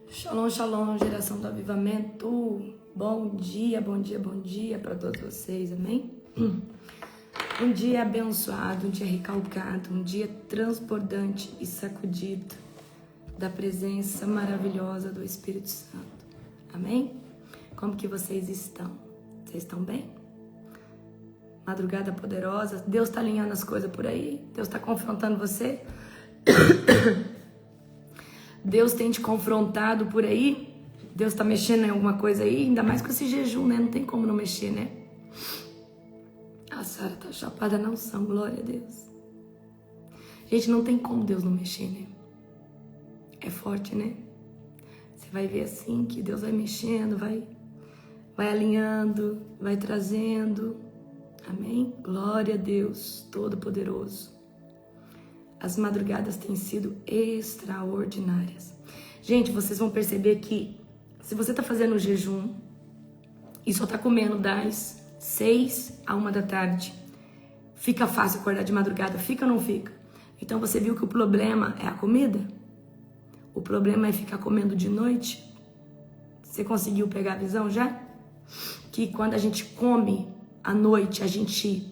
Shalom, shalom, geração do avivamento. Bom dia, bom dia, bom dia para todos vocês, amém? Um dia abençoado, um dia recalcado, um dia transbordante e sacudido da presença maravilhosa do Espírito Santo, amém? Como que vocês estão? Vocês estão bem? Madrugada poderosa, Deus está alinhando as coisas por aí? Deus está confrontando você? Deus tem te confrontado por aí? Deus tá mexendo em alguma coisa aí? Ainda mais com esse jejum, né? Não tem como não mexer, né? A Sara tá chapada na unção, glória a Deus. Gente, não tem como Deus não mexer, né? É forte, né? Você vai ver assim que Deus vai mexendo, vai alinhando, vai trazendo. Amém? Glória a Deus Todo-Poderoso. As madrugadas têm sido extraordinárias. Gente, vocês vão perceber que se você tá fazendo jejum e só tá comendo das 6 à 1 da tarde, fica fácil acordar de madrugada, fica ou não fica? Então você viu que o problema é a comida? O problema é ficar comendo de noite? Você conseguiu pegar a visão já? Que quando a gente come à noite, a gente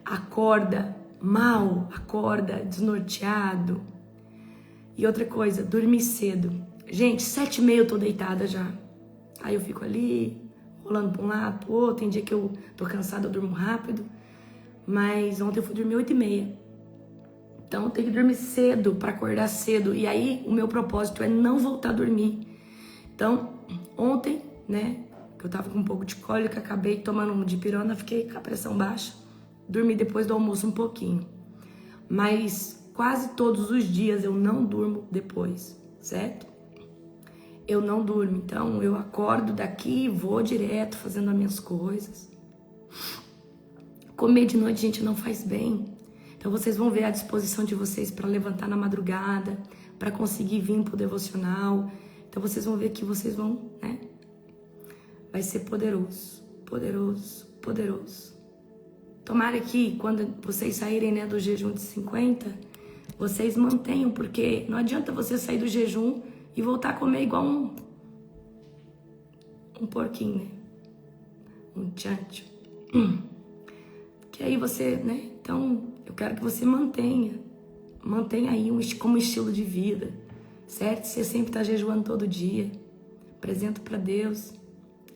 acorda mal, acorda desnorteado. E outra coisa, dormir cedo. Gente, 7h30 eu tô deitada já. Aí eu fico ali, rolando pra um lado, pro outro. Tem dia que eu tô cansada, eu durmo rápido. Mas ontem eu fui dormir 8h30. Então eu tenho que dormir cedo pra acordar cedo. E aí o meu propósito é não voltar a dormir. Então, ontem, né, que eu tava com um pouco de cólica, acabei tomando um dipirona, fiquei com a pressão baixa. Dormi depois do almoço um pouquinho. Mas quase todos os dias eu não durmo depois, certo? Eu não durmo. Então eu acordo daqui e vou direto fazendo as minhas coisas. Comer de noite, gente, não faz bem. Então vocês vão ver a disposição de vocês para levantar na madrugada, para conseguir vir pro devocional. Então vocês vão ver que vocês vão, né? Vai ser poderoso, poderoso, poderoso. Tomara que quando vocês saírem, né, do jejum de 50, vocês mantenham, porque não adianta você sair do jejum e voltar a comer igual um porquinho, né? Um chancho. Que aí você, né? Então, eu quero que você mantenha aí como estilo de vida, certo? Você sempre tá jejuando todo dia, apresenta para Deus,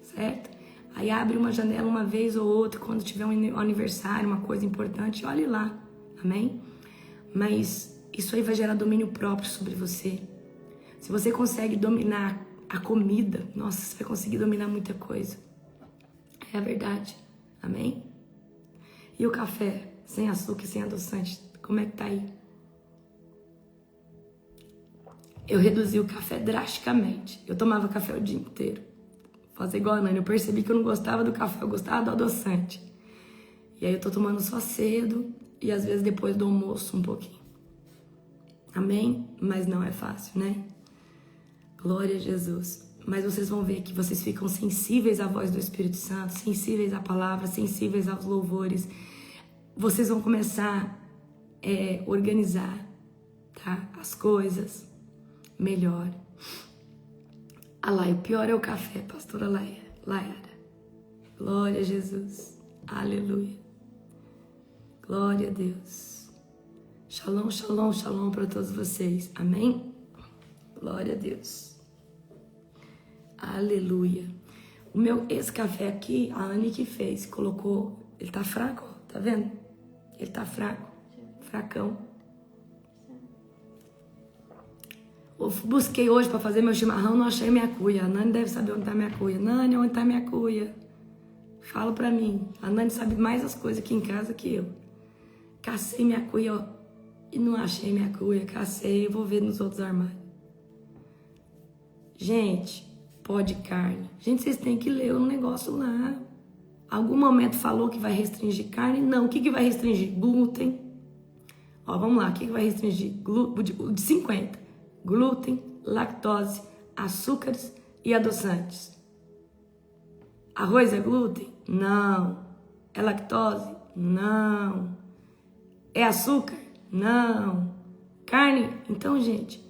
certo? Aí abre uma janela uma vez ou outra, quando tiver um aniversário, uma coisa importante, olhe lá, amém? Mas isso aí vai gerar domínio próprio sobre você. Se você consegue dominar a comida, nossa, você vai conseguir dominar muita coisa. É a verdade, amém? E o café, sem açúcar e sem adoçante, como é que tá aí? Eu reduzi o café drasticamente. Eu tomava café o dia inteiro. Fazer igual a Nani, eu percebi que eu não gostava do café, eu gostava do adoçante. E aí eu tô tomando só cedo e às vezes depois do almoço um pouquinho. Amém? Mas não é fácil, né? Glória a Jesus. Mas vocês vão ver que vocês ficam sensíveis à voz do Espírito Santo, sensíveis à palavra, sensíveis aos louvores. Vocês vão começar a organizar, tá? As coisas melhor. Ah lá, o pior é o café, pastora Layara. Glória a Jesus. Aleluia. Glória a Deus. Shalom, shalom, shalom para todos vocês. Amém? Glória a Deus. Aleluia. Esse café aqui, a Anne que fez, colocou, ele tá fraco, ó, tá vendo? Ele tá fraco, fracão. Eu busquei hoje para fazer meu chimarrão, não achei minha cuia. A Nani deve saber onde tá minha cuia. Nani, onde tá minha cuia? Fala pra mim. A Nani sabe mais as coisas aqui em casa que eu. Cacei minha cuia, ó, e não achei minha cuia. Cacei, eu vou ver nos outros armários. Gente, pó de carne. Gente, vocês têm que ler o negócio lá. Algum momento falou que vai restringir carne? Não. O que vai restringir? Glúten. Ó, vamos lá. O que vai restringir? De 50. Glúten, lactose, açúcares e adoçantes. Arroz é glúten? Não. É lactose? Não. É açúcar? Não. Carne? Então, gente,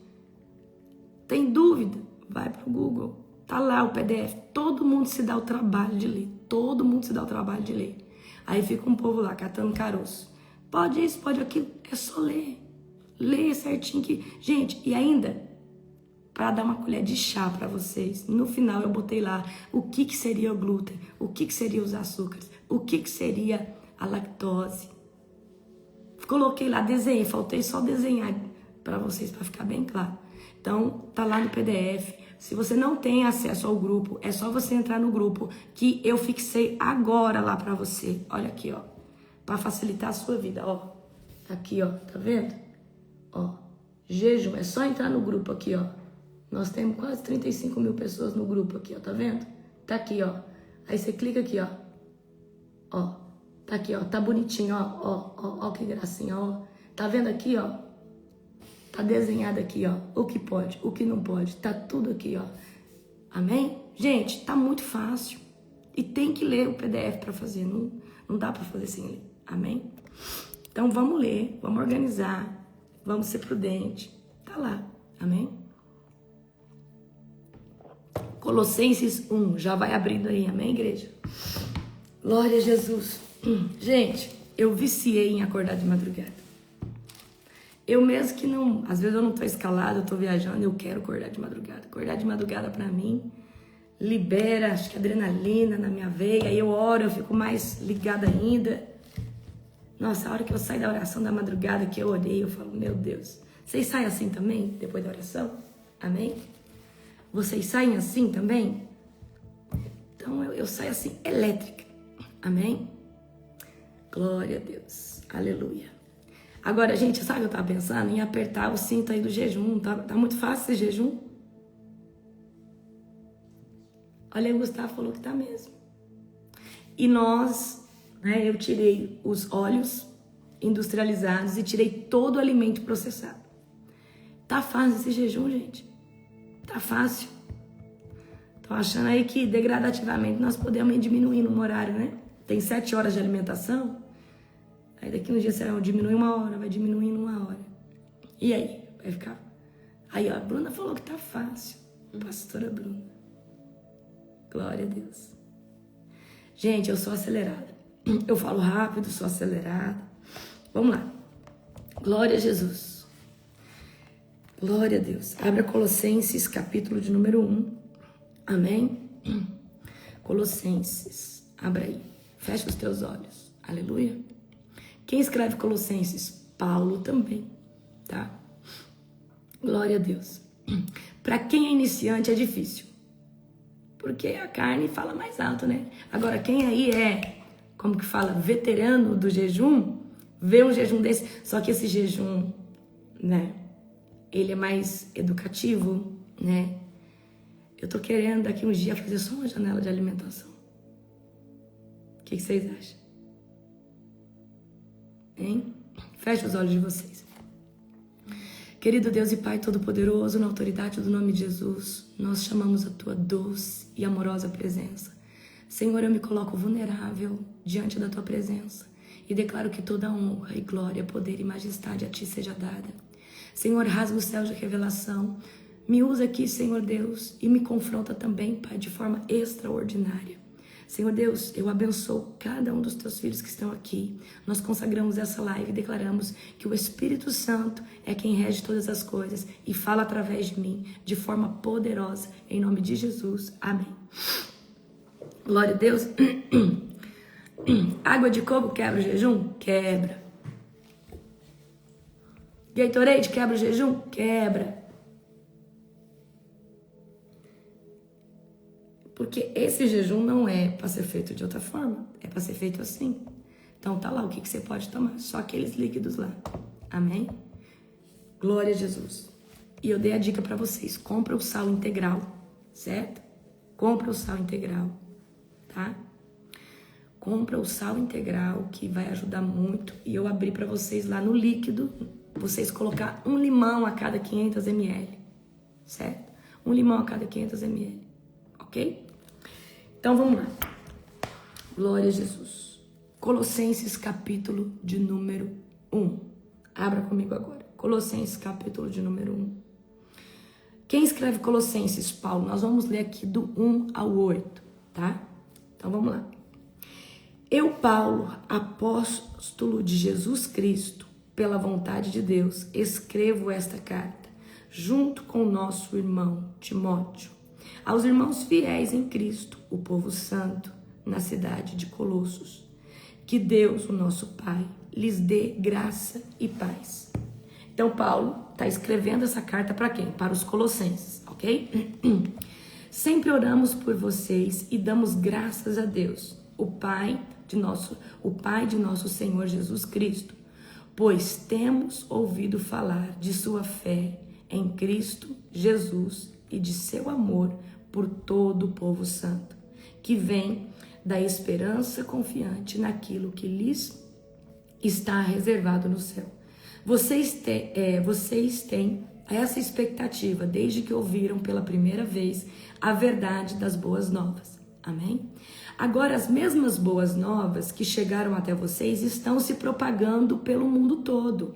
tem dúvida? vai pro Google. Tá lá o PDF. Todo mundo se dá o trabalho de ler. Todo mundo se dá o trabalho de ler. Aí fica um povo lá catando caroço. Pode isso, pode aquilo. É só ler. Ler certinho que... Gente, e ainda, para dar uma colher de chá para vocês, no final eu botei lá o que seria o glúten, o que seria os açúcares, o que seria a lactose. Coloquei lá, desenhei, faltei só desenhar para vocês, para ficar bem claro. Então, tá lá no PDF. Se você não tem acesso ao grupo, é só você entrar no grupo que eu fixei agora lá para você. Olha aqui, ó, para facilitar a sua vida, ó. Aqui, ó, tá vendo? Ó, jejum, é só entrar no grupo aqui, ó. Nós temos quase 35 mil pessoas no grupo aqui, ó, tá vendo? Tá aqui, ó. Aí você clica aqui, ó. Ó, tá aqui, ó, tá bonitinho, ó, que gracinha, ó. Tá vendo aqui, ó? Tá desenhado aqui, ó, o que pode, o que não pode, tá tudo aqui, ó. Amém? Gente, tá muito fácil. E tem que ler o PDF para fazer, não dá para fazer sem ler. Amém? Então vamos ler, vamos organizar, vamos ser prudentes. Tá lá. Amém? Colossenses 1, já vai abrindo aí, amém, igreja? Glória a Jesus. Gente, eu viciei em acordar de madrugada. Eu mesmo que não, às vezes eu não tô escalado, eu tô viajando, eu quero acordar de madrugada. Acordar de madrugada pra mim libera, acho que adrenalina na minha veia, aí eu oro, eu fico mais ligada ainda. Nossa, a hora que eu saio da oração da madrugada, que eu orei, eu falo, meu Deus. Vocês saem assim também, depois da oração? Amém? Vocês saem assim também? Então eu saio assim, elétrica. Amém? Glória a Deus. Aleluia. Agora, gente, sabe o que eu tava pensando? Em apertar o cinto aí do jejum. Tá muito fácil esse jejum? Olha aí, o Gustavo falou que tá mesmo. E nós, né, eu tirei os óleos industrializados e tirei todo o alimento processado. Tá fácil esse jejum, gente? Tá fácil. Tô achando aí que degradativamente nós podemos ir diminuindo um horário, né? Tem 7 horas de alimentação. Aí daqui uns dias você vai diminuir 1 hora, vai diminuindo 1 hora. E aí? Vai ficar... Aí, ó, a Bruna falou que tá fácil. Pastora Bruna. Glória a Deus. Gente, eu sou acelerada. Eu falo rápido, sou acelerada. Vamos lá. Glória a Jesus. Glória a Deus. Abra Colossenses, capítulo de número 1. Amém? Colossenses. Abra aí. Fecha os teus olhos. Aleluia. Quem escreve Colossenses? Paulo também, tá? Glória a Deus. Para quem é iniciante é difícil. Porque a carne fala mais alto, né? Agora, quem aí é, como que fala, veterano do jejum, vê um jejum desse, só que esse jejum, né, ele é mais educativo, né? Eu tô querendo daqui uns dias fazer só uma janela de alimentação. O que vocês acham? Hein? Feche os olhos de vocês. Querido Deus e Pai Todo-Poderoso, na autoridade do nome de Jesus, nós chamamos a Tua doce e amorosa presença. Senhor, eu me coloco vulnerável diante da Tua presença e declaro que toda honra e glória, poder e majestade a Ti seja dada. Senhor, rasga o céu de revelação, me usa aqui, Senhor Deus, e me confronta também, Pai, de forma extraordinária. Senhor Deus, eu abençoo cada um dos teus filhos que estão aqui. Nós consagramos essa live e declaramos que o Espírito Santo é quem rege todas as coisas e fala através de mim de forma poderosa. Em nome de Jesus. Amém. Glória a Deus. Água de coco quebra o jejum? Quebra. Gatorade quebra o jejum? Quebra. Porque esse jejum não é para ser feito de outra forma, é para ser feito assim. Então tá lá o que você pode tomar, só aqueles líquidos lá. Amém? Glória a Jesus. E eu dei a dica para vocês, compra o sal integral, certo? Compra o sal integral, tá? Compra o sal integral que vai ajudar muito. E eu abri para vocês lá no líquido, vocês colocar 1 limão a cada 500 ml, certo? 1 limão a cada 500 ml, ok? Então vamos lá. Glória a Jesus. Colossenses capítulo de número 1. Abra comigo agora. Colossenses capítulo de número 1. Quem escreve Colossenses? Paulo. Nós vamos ler aqui do 1 ao 8, tá? Então vamos lá. Eu, Paulo, apóstolo de Jesus Cristo, pela vontade de Deus, escrevo esta carta, junto com o nosso irmão Timóteo, aos irmãos fiéis em Cristo, o povo santo, na cidade de Colossos. Que Deus, o nosso Pai, lhes dê graça e paz. Então, Paulo está escrevendo essa carta para quem? Para os colossenses, ok? Sempre oramos por vocês e damos graças a Deus, o Pai de nosso Senhor Jesus Cristo, pois temos ouvido falar de sua fé em Cristo Jesus e de seu amor por todo o povo santo, que vem da esperança confiante naquilo que lhes está reservado no céu. Vocês têm essa expectativa desde que ouviram pela primeira vez a verdade das boas novas. Amém? Agora, as mesmas boas novas que chegaram até vocês estão se propagando pelo mundo todo.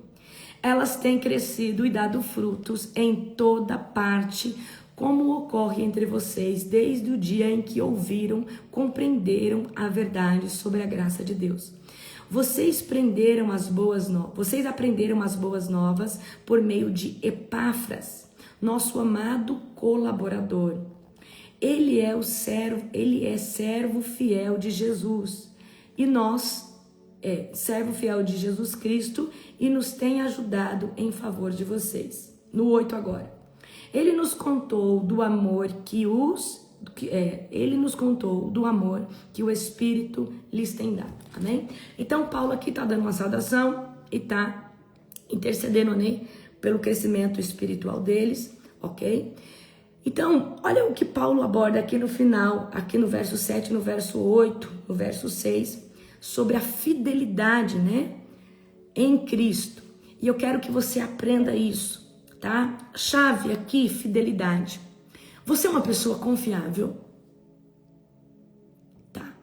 Elas têm crescido e dado frutos em toda parte, como ocorre entre vocês desde o dia em que ouviram, compreenderam a verdade sobre a graça de Deus. Vocês aprenderam as boas novas por meio de Epáfras, nosso amado colaborador. Ele é servo fiel de Jesus e servo fiel de Jesus Cristo e nos tem ajudado em favor de vocês. No 8 agora. Ele nos contou do amor que o Espírito lhes tem dado. Amém? Então, Paulo aqui está dando uma saudação e está intercedendo, né, pelo crescimento espiritual deles, ok? Então, olha o que Paulo aborda aqui no final, aqui no verso 7, no verso 8, no verso 6, sobre a fidelidade, né, em Cristo. E eu quero que você aprenda isso, tá? Chave aqui, fidelidade. Você é uma pessoa confiável? Tá.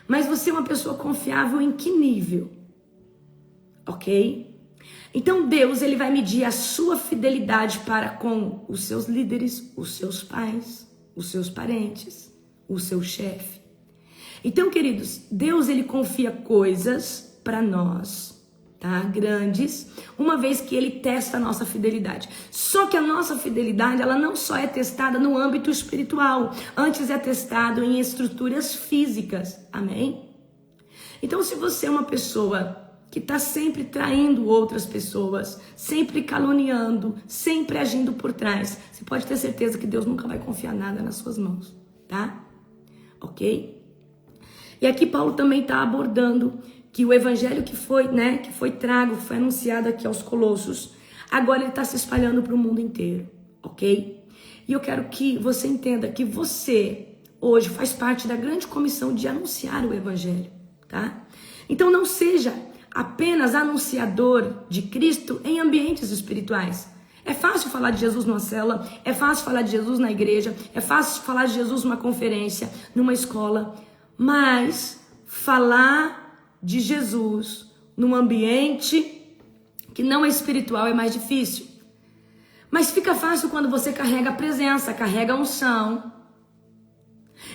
Mas você é uma pessoa confiável em que nível? Ok? Então Deus, ele vai medir a sua fidelidade para com os seus líderes, os seus pais, os seus parentes, o seu chefe. Então, queridos, Deus, ele confia coisas para nós, tá? Grandes, uma vez que ele testa a nossa fidelidade. Só que a nossa fidelidade, ela não só é testada no âmbito espiritual, antes é testado em estruturas físicas. Amém? Então, se você é uma pessoa que está sempre traindo outras pessoas, sempre caluniando, sempre agindo por trás, você pode ter certeza que Deus nunca vai confiar nada nas suas mãos, tá? Ok? E aqui Paulo também está abordando que o evangelho que foi trago, foi anunciado aqui aos Colossos, agora ele está se espalhando para o mundo inteiro, ok? E eu quero que você entenda que você hoje faz parte da grande comissão de anunciar o evangelho, tá? Então não seja apenas anunciador de Cristo em ambientes espirituais. É fácil falar de Jesus numa célula, é fácil falar de Jesus na igreja, é fácil falar de Jesus numa conferência, numa escola, mas falar de Jesus num ambiente que não é espiritual é mais difícil. Mas fica fácil quando você carrega a presença, carrega a unção.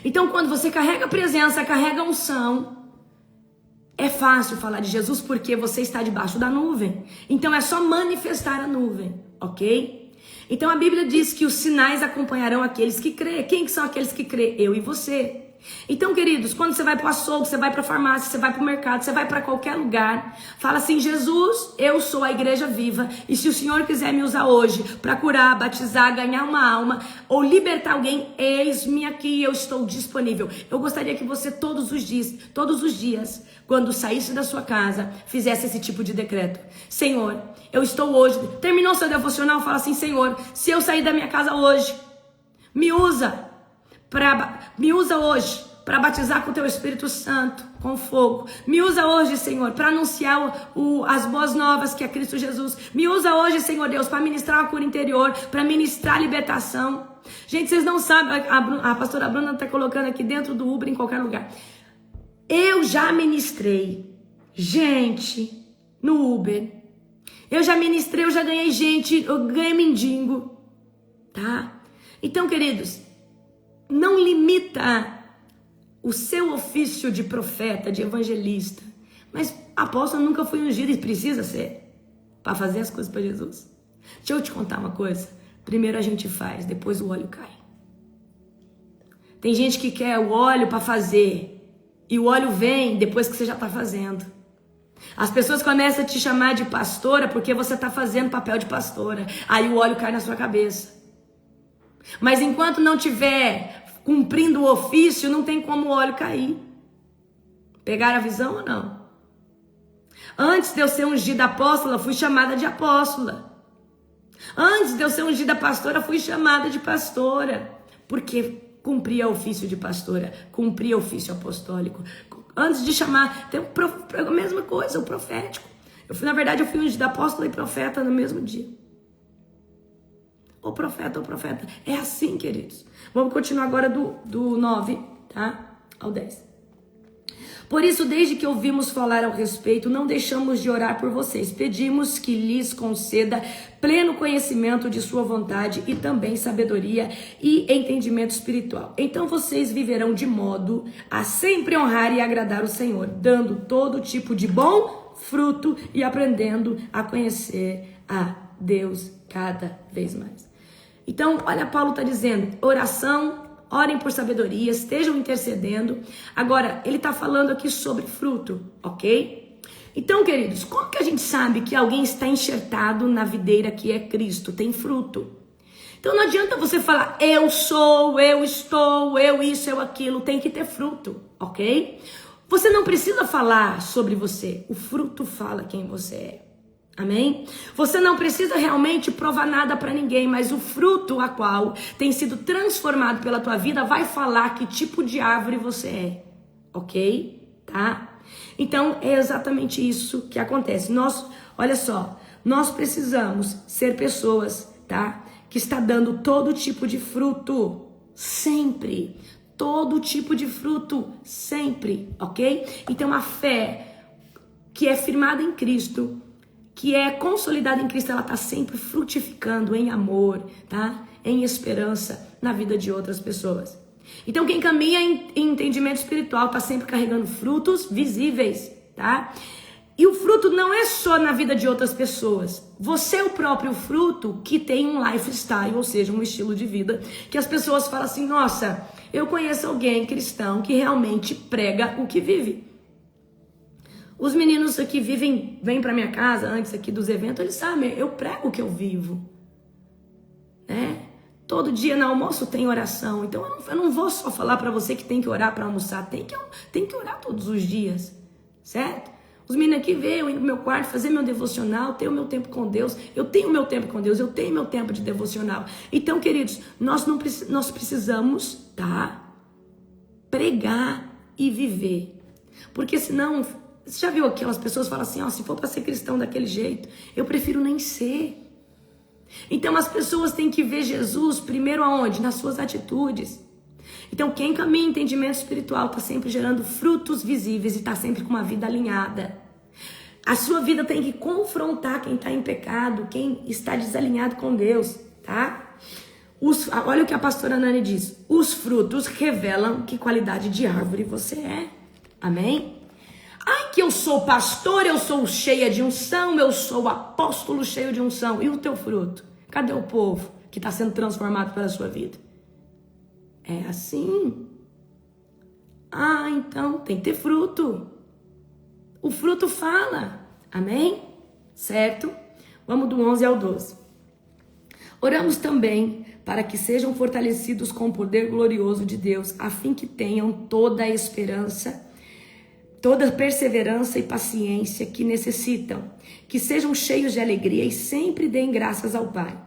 Então, quando você carrega a presença, carrega a unção, é fácil falar de Jesus porque você está debaixo da nuvem. Então é só manifestar a nuvem, ok? Então a Bíblia diz que os sinais acompanharão aqueles que crêem. Quem que são aqueles que crêem? Eu e você. Então, queridos, quando você vai para o açougue, você vai para a farmácia, você vai para o mercado, você vai para qualquer lugar, fala assim: Jesus, eu sou a igreja viva, e se o Senhor quiser me usar hoje para curar, batizar, ganhar uma alma ou libertar alguém, eis-me aqui, eu estou disponível. Eu gostaria que você todos os dias, quando saísse da sua casa, fizesse esse tipo de decreto: Senhor, eu estou hoje, terminou seu devocional, fala assim: Senhor, se eu sair da minha casa hoje, me usa hoje para batizar com o teu Espírito Santo, com fogo. Me usa hoje, Senhor, para anunciar as boas novas que é Cristo Jesus. Me usa hoje, Senhor Deus, para ministrar a cura interior, para ministrar a libertação. Gente, vocês não sabem, a pastora Bruna está colocando aqui dentro do Uber, em qualquer lugar. Eu já ministrei gente no Uber. Eu já ministrei, eu já ganhei gente, eu ganhei mendigo, tá? Então, queridos, não limita o seu ofício de profeta, de evangelista. Mas apóstolo nunca foi ungido e precisa ser para fazer as coisas para Jesus. Deixa eu te contar uma coisa. Primeiro a gente faz, depois o óleo cai. Tem gente que quer o óleo para fazer e o óleo vem depois que você já está fazendo. As pessoas começam a te chamar de pastora porque você está fazendo papel de pastora. Aí o óleo cai na sua cabeça. Mas enquanto não tiver cumprindo o ofício, não tem como o óleo cair. Pegaram a visão ou não? Antes de eu ser ungida apóstola, fui chamada de apóstola. Antes de eu ser ungida pastora, fui chamada de pastora. Porque cumpria o ofício de pastora, cumpria o ofício apostólico. Antes de chamar, tem a mesma coisa, o profético. Na verdade, eu fui ungida apóstola e profeta no mesmo dia. Ô profeta, é assim, queridos. Vamos continuar agora do 9, tá? Ao 10. Por isso, desde que ouvimos falar ao respeito, não deixamos de orar por vocês. Pedimos que lhes conceda pleno conhecimento de sua vontade e também sabedoria e entendimento espiritual. Então vocês viverão de modo a sempre honrar e agradar o Senhor, dando todo tipo de bom fruto e aprendendo a conhecer a Deus cada vez mais. Então, olha, Paulo está dizendo, oração, orem por sabedoria, estejam intercedendo. Agora, ele está falando aqui sobre fruto, ok? Então, queridos, como que a gente sabe que alguém está enxertado na videira que é Cristo, tem fruto? Então não adianta você falar, eu sou, eu estou, eu isso, eu aquilo, tem que ter fruto, ok? Você não precisa falar sobre você, o fruto fala quem você é. Amém? Você não precisa realmente provar nada para ninguém, mas o fruto a qual tem sido transformado pela tua vida vai falar que tipo de árvore você é, ok? Tá? Então é exatamente isso que acontece. Olha só, nós precisamos ser pessoas, tá? Que está dando todo tipo de fruto, sempre. Todo tipo de fruto, sempre, ok? Então a fé que é firmada em Cristo, que é consolidada em Cristo, ela está sempre frutificando em amor, tá? Em esperança na vida de outras pessoas. Então quem caminha em entendimento espiritual está sempre carregando frutos visíveis, tá? E o fruto não é só na vida de outras pessoas. Você é o próprio fruto que tem um lifestyle, ou seja, um estilo de vida, que as pessoas falam assim, nossa, eu conheço alguém cristão que realmente prega o que vive. Os meninos aqui vêm para minha casa antes aqui dos eventos, eles sabem, eu prego o que eu vivo, né? Todo dia no almoço tem oração, então eu não vou só falar para você que tem que orar para almoçar, tem que orar todos os dias, certo? Os meninos aqui veem eu ir no meu quarto fazer meu devocional, ter o meu tempo com Deus, eu tenho meu tempo com Deus, eu tenho meu tempo de devocional. Então, queridos, nós precisamos, tá? Pregar e viver, porque senão... Você já viu aquelas pessoas que falam assim, se for para ser cristão daquele jeito, eu prefiro nem ser. Então as pessoas têm que ver Jesus primeiro aonde? Nas suas atitudes. Então quem caminha em entendimento espiritual está sempre gerando frutos visíveis e está sempre com uma vida alinhada. A sua vida tem que confrontar quem está em pecado, quem está desalinhado com Deus, tá? Olha o que a pastora Nani diz. Os frutos revelam que qualidade de árvore você é. Amém? Ai, que eu sou pastor, eu sou cheia de unção, eu sou apóstolo cheio de unção. E o teu fruto? Cadê o povo que está sendo transformado pela sua vida? É assim. Então tem que ter fruto. O fruto fala. Amém? Certo? Vamos do 11 ao 12. Oramos também para que sejam fortalecidos com o poder glorioso de Deus, a fim que tenham toda a esperança, toda perseverança e paciência que necessitam, que sejam cheios de alegria e sempre deem graças ao Pai.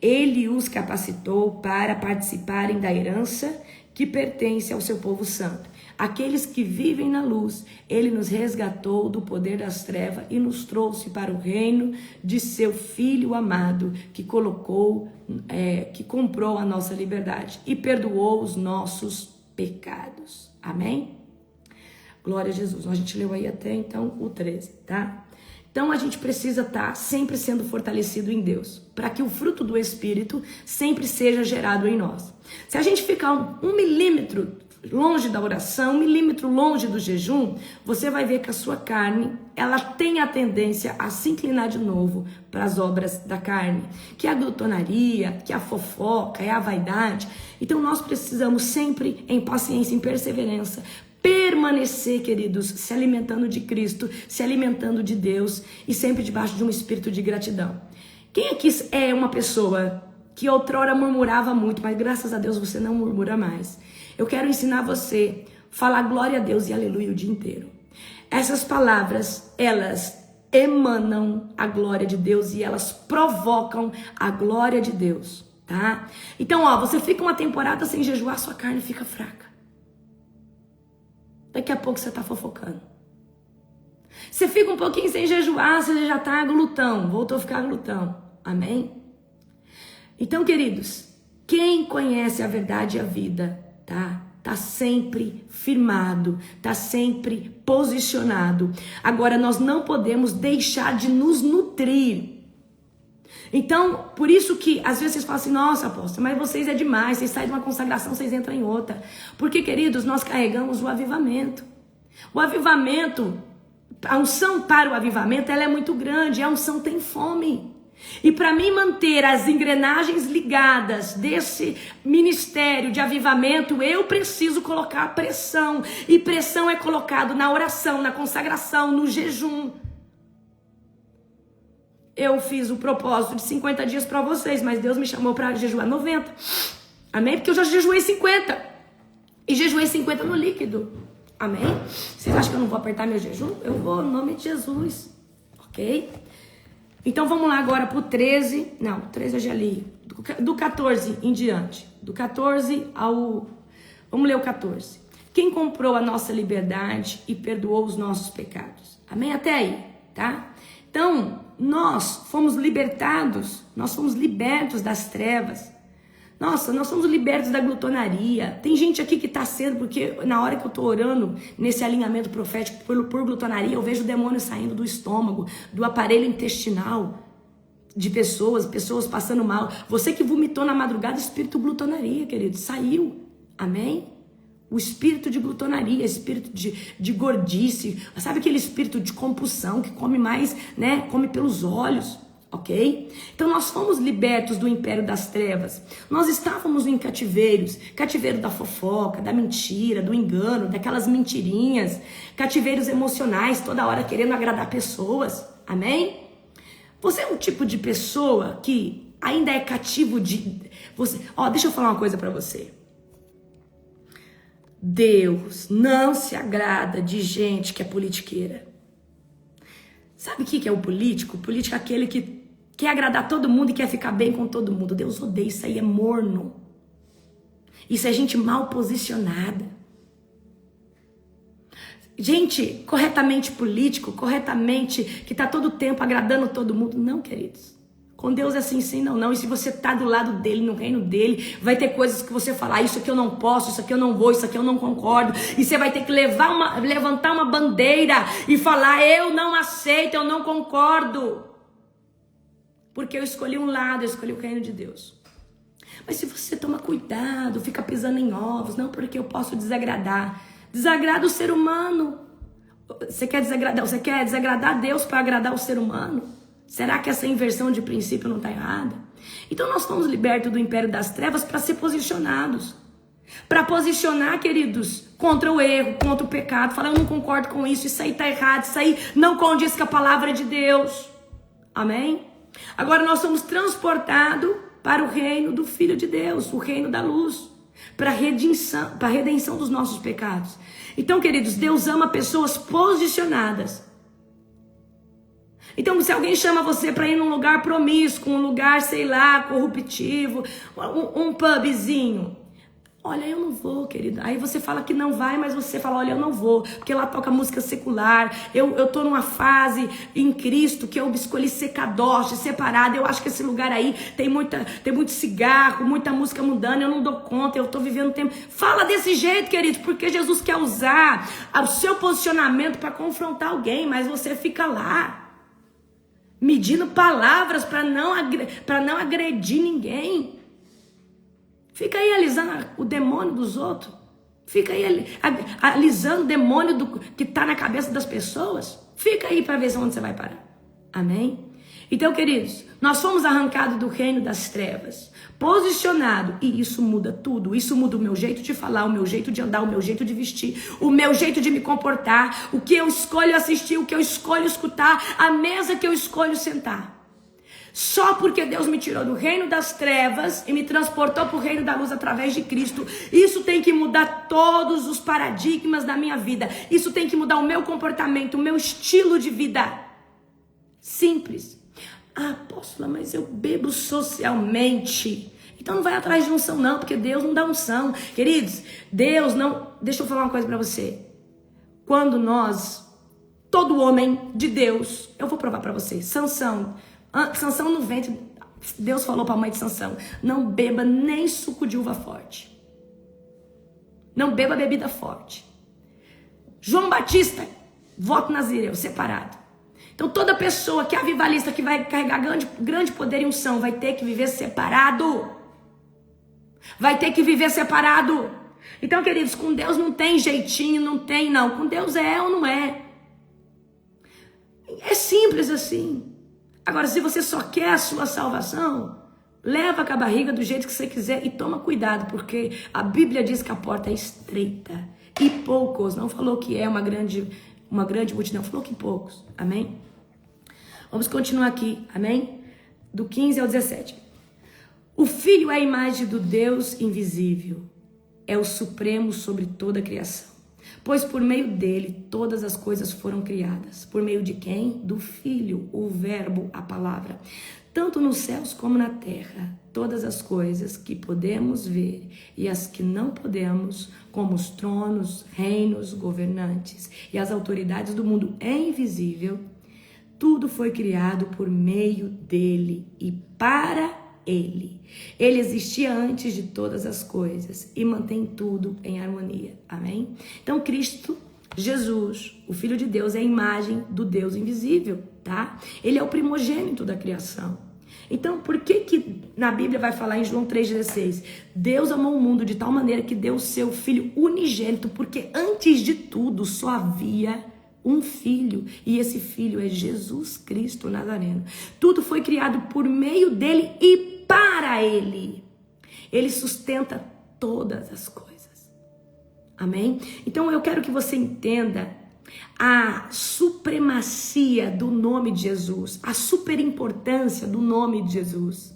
Ele os capacitou para participarem da herança que pertence ao seu povo santo. Aqueles que vivem na luz, ele nos resgatou do poder das trevas e nos trouxe para o reino de seu Filho amado, que comprou a nossa liberdade e perdoou os nossos pecados. Amém? Glória a Jesus. A gente leu aí até então o 13, tá? Então a gente precisa estar sempre sendo fortalecido em Deus, para que o fruto do Espírito sempre seja gerado em nós. Se a gente ficar um milímetro longe da oração, 1 milímetro longe do jejum, você vai ver que a sua carne, ela tem a tendência a se inclinar de novo para as obras da carne, que é a glutonaria, que é a fofoca, é a vaidade. Então nós precisamos sempre, em paciência, em perseverança, permanecer, queridos, se alimentando de Cristo, se alimentando de Deus e sempre debaixo de um espírito de gratidão. Quem aqui é uma pessoa que outrora murmurava muito, mas graças a Deus você não murmura mais? Eu quero ensinar você a falar glória a Deus e aleluia o dia inteiro. Essas palavras, elas emanam a glória de Deus e elas provocam a glória de Deus, tá? Então, você fica uma temporada sem jejuar, sua carne fica fraca. Daqui a pouco você tá fofocando. Você fica um pouquinho sem jejuar, você já tá glutão, voltou a ficar glutão. Amém? Então, queridos, quem conhece a verdade e a vida, tá sempre firmado, tá sempre posicionado. Agora, nós não podemos deixar de nos nutrir. Então, por isso que às vezes vocês falam assim, nossa, apóstolo, mas vocês é demais, vocês saem de uma consagração, vocês entram em outra. Porque, queridos, nós carregamos o avivamento. O avivamento, a unção para o avivamento, ela é muito grande, a unção tem fome. E para mim manter as engrenagens ligadas desse ministério de avivamento, eu preciso colocar pressão. E pressão é colocado na oração, na consagração, no jejum. Eu fiz o propósito de 50 dias para vocês, mas Deus me chamou para jejuar 90. Amém? Porque eu já jejuei 50. E jejuei 50 no líquido. Amém? Vocês acham que eu não vou apertar meu jejum? Eu vou, no nome de Jesus. Ok? Então vamos lá agora pro 13. Não, 13 eu já li. Do 14 em diante. Do 14 ao... Vamos ler o 14. Quem comprou a nossa liberdade e perdoou os nossos pecados. Amém? Até aí, tá? Então, nós fomos libertados, nós fomos libertos das trevas. Nossa, nós somos libertos da glutonaria. Tem gente aqui que está sendo, porque na hora que eu estou orando nesse alinhamento profético por glutonaria, eu vejo o demônio saindo do estômago, do aparelho intestinal de pessoas passando mal. Você que vomitou na madrugada, espírito glutonaria, querido, saiu. Amém? O espírito de glutonaria, espírito de gordice, sabe aquele espírito de compulsão que come mais, né? Come pelos olhos, ok? Então nós fomos libertos do império das trevas. Nós estávamos em cativeiros, cativeiro da fofoca, da mentira, do engano, daquelas mentirinhas, cativeiros emocionais, toda hora querendo agradar pessoas, amém? Você é um tipo de pessoa que ainda é cativo de... deixa eu falar uma coisa pra você. Deus não se agrada de gente que é politiqueira. Sabe o que é o político? O político é aquele que quer agradar todo mundo e quer ficar bem com todo mundo. Deus odeia, isso aí é morno. Isso é gente mal posicionada. Gente corretamente político, corretamente, que está todo tempo agradando todo mundo. Não, queridos. Com Deus é assim, sim, não, não. E se você tá do lado dele, no reino dele, vai ter coisas que você fala, isso aqui eu não posso, isso aqui eu não vou, isso aqui eu não concordo. E você vai ter que levantar uma bandeira e falar, eu não aceito, eu não concordo. Porque eu escolhi um lado, eu escolhi o reino de Deus. Mas se você toma cuidado, fica pisando em ovos, não porque eu posso desagradar. Desagrada o ser humano. Você quer desagradar a Deus para agradar o ser humano? Será que essa inversão de princípio não está errada? Então nós fomos libertos do império das trevas para ser posicionados. Para posicionar, queridos, contra o erro, contra o pecado. Falar, eu não concordo com isso aí está errado, isso aí não condiz com a palavra de Deus. Amém? Agora nós somos transportados para o reino do Filho de Deus, o reino da luz. Para a redenção dos nossos pecados. Então, queridos, Deus ama pessoas posicionadas. Então, se alguém chama você para ir num lugar promíscuo, um lugar, sei lá, corruptivo, um pubzinho, olha, eu não vou, querido. Aí você fala que não vai, mas você fala, olha, eu não vou, porque lá toca música secular, eu tô numa fase em Cristo que eu escolhi ser kadosh, separado, eu acho que esse lugar aí tem muito cigarro, muita música mundana, eu não dou conta, eu tô vivendo tempo. Fala desse jeito, querido, porque Jesus quer usar o seu posicionamento para confrontar alguém, mas você fica lá. medindo palavras para não agredir ninguém. Fica aí alisando o demônio dos outros. Fica aí alisando o demônio que está na cabeça das pessoas. Fica aí para ver onde você vai parar. Amém? Então, queridos, nós fomos arrancados do reino das trevas, posicionado, e isso muda tudo. Isso muda o meu jeito de falar, o meu jeito de andar, o meu jeito de vestir, o meu jeito de me comportar, o que eu escolho assistir, o que eu escolho escutar, a mesa que eu escolho sentar. Só porque Deus me tirou do reino das trevas e me transportou para o reino da luz através de Cristo, isso tem que mudar todos os paradigmas da minha vida. Isso tem que mudar o meu comportamento, o meu estilo de vida. Simples. Ah, apóstola, mas eu bebo socialmente. Então não vai atrás de unção não, porque Deus não dá unção. Queridos, Deus não... Deixa eu falar uma coisa para você. Quando todo homem de Deus, eu vou provar para você, Sansão no ventre, Deus falou para a mãe de Sansão, não beba nem suco de uva forte. Não beba bebida forte. João Batista, voto nazireu, separado. Então toda pessoa que é avivalista, que vai carregar grande poder e unção, vai ter que viver separado. Vai ter que viver separado. Então, queridos, com Deus não tem jeitinho, não tem não. Com Deus é ou não é. É simples assim. Agora, se você só quer a sua salvação, leva com a barriga do jeito que você quiser e toma cuidado, porque a Bíblia diz que a porta é estreita e poucos, não falou que é uma grande multidão, falou que poucos, amém? Vamos continuar aqui, amém? Do 15 ao 17. O Filho é a imagem do Deus invisível, é o supremo sobre toda a criação. Pois por meio dele todas as coisas foram criadas. Por meio de quem? Do Filho, o Verbo, a palavra. Tanto nos céus como na terra, todas as coisas que podemos ver e as que não podemos, como os tronos, reinos, governantes e as autoridades do mundo é invisível, tudo foi criado por meio dele e para ele. Ele existia antes de todas as coisas e mantém tudo em harmonia. Amém? Então, Cristo, Jesus, o Filho de Deus, é a imagem do Deus invisível, tá? Ele é o primogênito da criação. Então, por que na Bíblia vai falar em João 3,16? Deus amou o mundo de tal maneira que deu o seu Filho unigênito, porque antes de tudo só havia um filho, e esse filho é Jesus Cristo Nazareno. Tudo foi criado por meio dele e para ele. Ele sustenta todas as coisas. Amém? Então eu quero que você entenda a supremacia do nome de Jesus, a superimportância do nome de Jesus.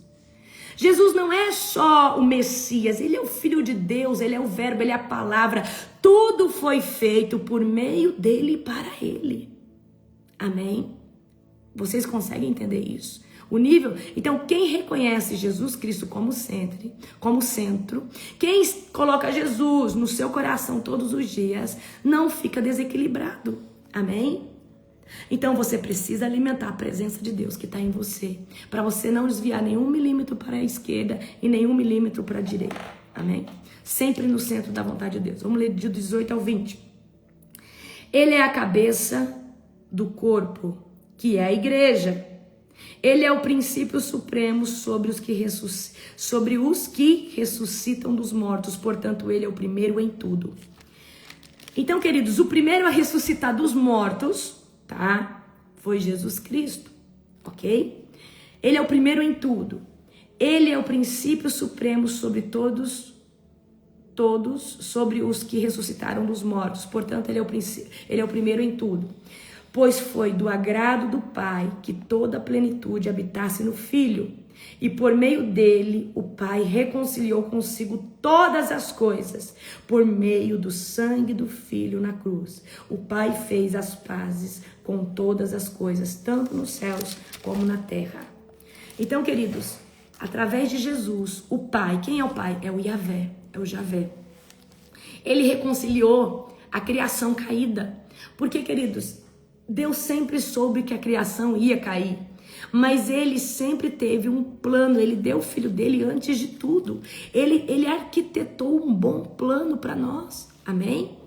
Jesus não é só o Messias, ele é o Filho de Deus, ele é o Verbo, ele é a palavra. Tudo foi feito por meio dele e para ele. Amém? Vocês conseguem entender isso? O nível, então quem reconhece Jesus Cristo como centro, quem coloca Jesus no seu coração todos os dias, não fica desequilibrado. Amém? Então você precisa alimentar a presença de Deus que está em você, para você não desviar nenhum milímetro para a esquerda e nenhum milímetro para a direita. Amém? Sempre no centro da vontade de Deus. Vamos ler de 18 ao 20. Ele é a cabeça do corpo, que é a igreja. Ele é o princípio supremo sobre os que ressuscitam dos mortos. Portanto, ele é o primeiro em tudo. Então, queridos, o primeiro a ressuscitar dos mortos, tá? Foi Jesus Cristo, ok? Ele é o primeiro em tudo. Ele é o princípio supremo sobre todos, sobre os que ressuscitaram dos mortos. Portanto, ele é o primeiro em tudo. Pois foi do agrado do Pai que toda a plenitude habitasse no Filho, e por meio dele o Pai reconciliou consigo todas as coisas, por meio do sangue do Filho na cruz. O Pai fez as pazes com todas as coisas, tanto nos céus como na terra. Então, queridos, através de Jesus, o Pai, quem é o Pai? É o Yahvé, é o Javé. Ele reconciliou a criação caída. Porque, queridos, Deus sempre soube que a criação ia cair, mas ele sempre teve um plano. Ele deu o filho dele antes de tudo. Ele arquitetou um bom plano para nós. Amém?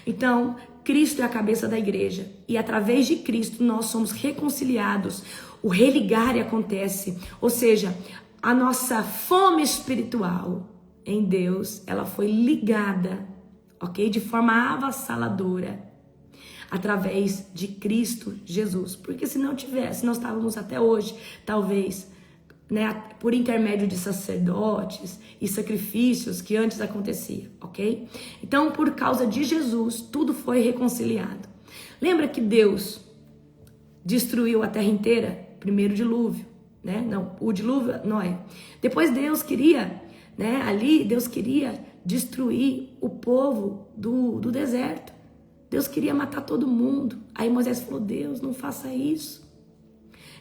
Então, Cristo é a cabeça da igreja e através de Cristo nós somos reconciliados. O religar acontece, ou seja, a nossa fome espiritual em Deus, ela foi ligada, ok? De forma avassaladora, através de Cristo Jesus. Porque se não tivesse, nós estávamos até hoje, talvez, né, por intermédio de sacerdotes e sacrifícios que antes acontecia, ok? Então, por causa de Jesus, tudo foi reconciliado. Lembra que Deus destruiu a terra inteira? Primeiro dilúvio, né? Não, o dilúvio, Noé. Depois Deus queria, né? Ali Deus queria destruir o povo do deserto. Deus queria matar todo mundo. Aí Moisés falou, Deus, não faça isso.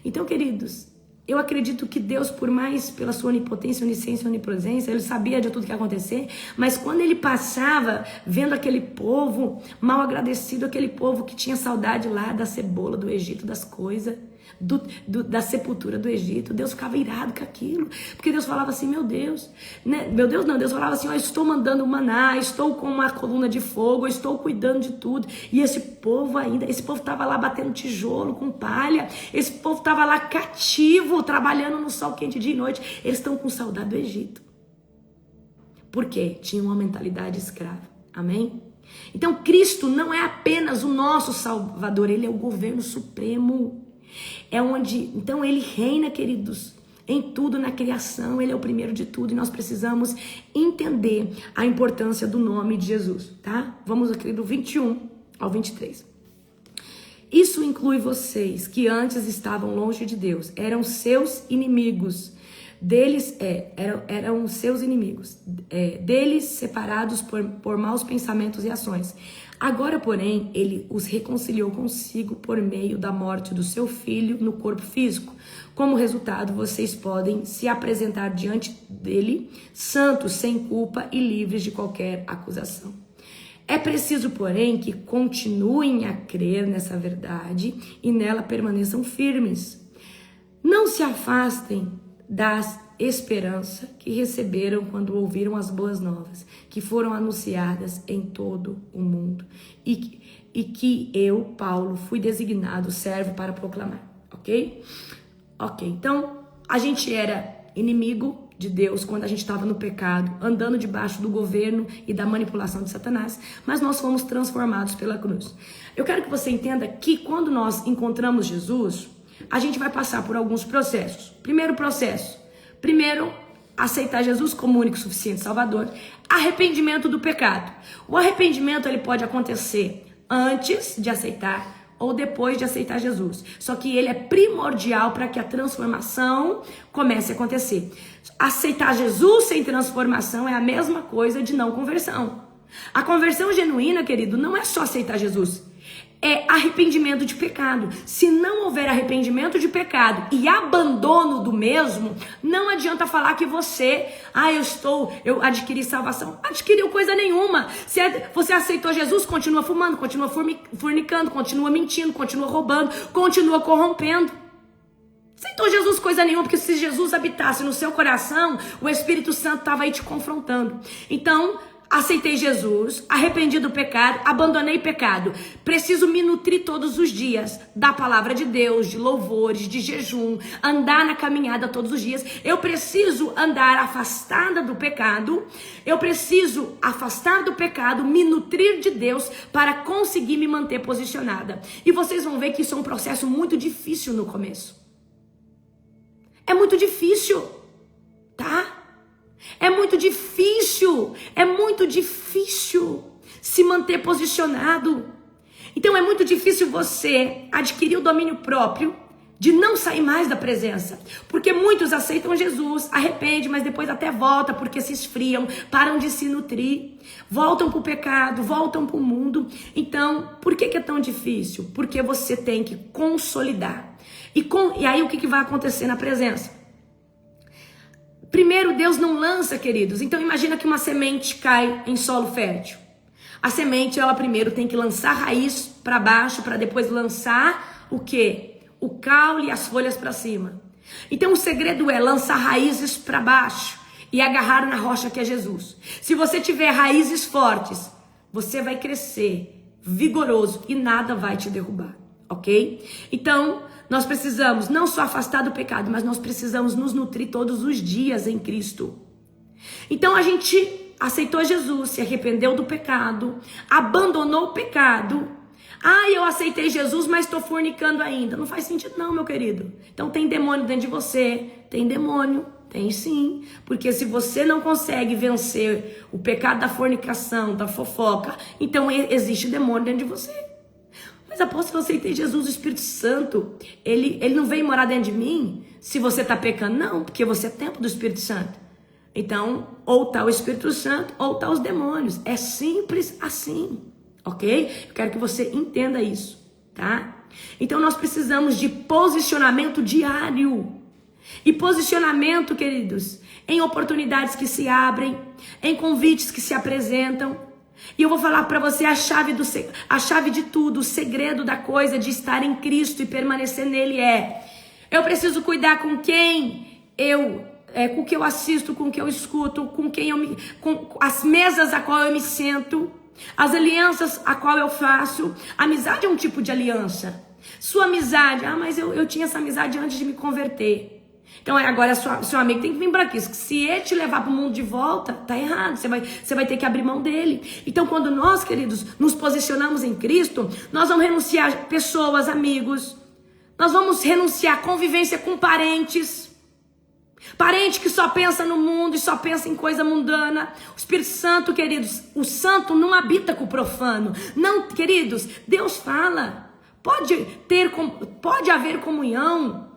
Então, queridos, eu acredito que Deus, por mais pela sua onipotência, onisciência e onipresença, ele sabia de tudo que ia acontecer, mas quando ele passava vendo aquele povo mal agradecido, aquele povo que tinha saudade lá da cebola do Egito, das coisas, da sepultura do Egito, Deus ficava irado com aquilo, porque Deus falava assim, meu Deus, né? Meu Deus não, Deus falava assim, ó, estou mandando maná, estou com uma coluna de fogo, estou cuidando de tudo, e esse povo estava lá batendo tijolo com palha, esse povo estava lá cativo, trabalhando no sol quente dia e noite, eles estão com saudade do Egito. Por quê? Tinha uma mentalidade escrava, amém? Então Cristo não é apenas o nosso Salvador, ele é o governo supremo. É onde, então ele reina, queridos, em tudo na criação, ele é o primeiro de tudo e nós precisamos entender a importância do nome de Jesus, tá? Vamos aqui do 21 ao 23. Isso inclui vocês que antes estavam longe de Deus, eram seus inimigos, eram seus inimigos, deles separados por maus pensamentos e ações. Agora, porém, ele os reconciliou consigo por meio da morte do seu filho no corpo físico. Como resultado, vocês podem se apresentar diante dele, santos, sem culpa e livres de qualquer acusação. É preciso, porém, que continuem a crer nessa verdade e nela permaneçam firmes. Não se afastem da esperança que receberam quando ouviram as boas novas, que foram anunciadas em todo o mundo e que eu, Paulo, fui designado servo para proclamar, ok? Ok, então a gente era inimigo de Deus quando a gente estava no pecado, andando debaixo do governo e da manipulação de Satanás, mas nós fomos transformados pela cruz. Eu quero que você entenda que quando nós encontramos Jesus, a gente vai passar por alguns processos. Primeiro, aceitar Jesus como único e suficiente Salvador. Arrependimento do pecado. O arrependimento ele pode acontecer antes de aceitar ou depois de aceitar Jesus. Só que ele é primordial para que a transformação comece a acontecer. Aceitar Jesus sem transformação é a mesma coisa de não conversão. A conversão genuína, querido, não é só aceitar Jesus. É arrependimento de pecado. Se não houver arrependimento de pecado e abandono do mesmo, não adianta falar que você, eu adquiri salvação. Adquiriu coisa nenhuma. Se você aceitou Jesus, continua fumando, continua fornicando, continua mentindo, continua roubando, continua corrompendo. Aceitou Jesus coisa nenhuma, porque se Jesus habitasse no seu coração, o Espírito Santo estava aí te confrontando. Então, aceitei Jesus, arrependi do pecado, abandonei pecado. Preciso me nutrir todos os dias da palavra de Deus, de louvores, de jejum, andar na caminhada todos os dias. Eu preciso andar afastada do pecado. Eu preciso afastar do pecado, me nutrir de Deus para conseguir me manter posicionada. E vocês vão ver que isso é um processo muito difícil no começo. É muito difícil, tá? É muito difícil se manter posicionado. Então é muito difícil você adquirir o domínio próprio de não sair mais da presença. Porque muitos aceitam Jesus, arrependem, mas depois até voltam porque se esfriam, param de se nutrir, voltam para o pecado, voltam para o mundo. Então, por que é tão difícil? Porque você tem que consolidar. E aí o que vai acontecer na presença? Primeiro, Deus não lança, queridos. Então imagina que uma semente cai em solo fértil. A semente, ela primeiro tem que lançar raiz para baixo, para depois lançar o quê? O caule e as folhas para cima. Então o segredo é lançar raízes para baixo e agarrar na rocha que é Jesus. Se você tiver raízes fortes, você vai crescer vigoroso e nada vai te derrubar, ok? Então, nós precisamos não só afastar do pecado, mas nós precisamos nos nutrir todos os dias em Cristo. Então, a gente aceitou Jesus, se arrependeu do pecado, abandonou o pecado. Eu aceitei Jesus, mas estou fornicando ainda. Não faz sentido não, meu querido. Então tem demônio dentro de você. Tem demônio, tem sim. Porque se você não consegue vencer o pecado da fornicação, da fofoca, então existe demônio dentro de você. Mas apóstolo, eu aceitei Jesus, o Espírito Santo, ele não veio morar dentro de mim se você está pecando. Não, porque você é templo do Espírito Santo. Então, ou está o Espírito Santo, ou está os demônios. É simples assim. Ok? Eu quero que você entenda isso, tá? Então nós precisamos de posicionamento diário. E posicionamento, queridos, em oportunidades que se abrem, em convites que se apresentam. E eu vou falar para você a chave de tudo, o segredo da coisa de estar em Cristo e permanecer nele eu preciso cuidar com quem com o que eu assisto, com o que eu escuto, com as mesas a qual eu me sento. As alianças a qual eu faço. Amizade é um tipo de aliança. Sua amizade, mas eu tinha essa amizade antes de me converter. Então agora seu amigo tem que vir para aqui. Se ele te levar para o mundo de volta, tá errado. Você vai ter que abrir mão dele. Então quando nós, queridos, nos posicionamos em Cristo, nós vamos renunciar pessoas, amigos. Nós vamos renunciar a convivência com parentes. Parente que só pensa no mundo e só pensa em coisa mundana. O Espírito Santo, queridos, o santo não habita com o profano. Não, queridos, Deus fala. Pode haver comunhão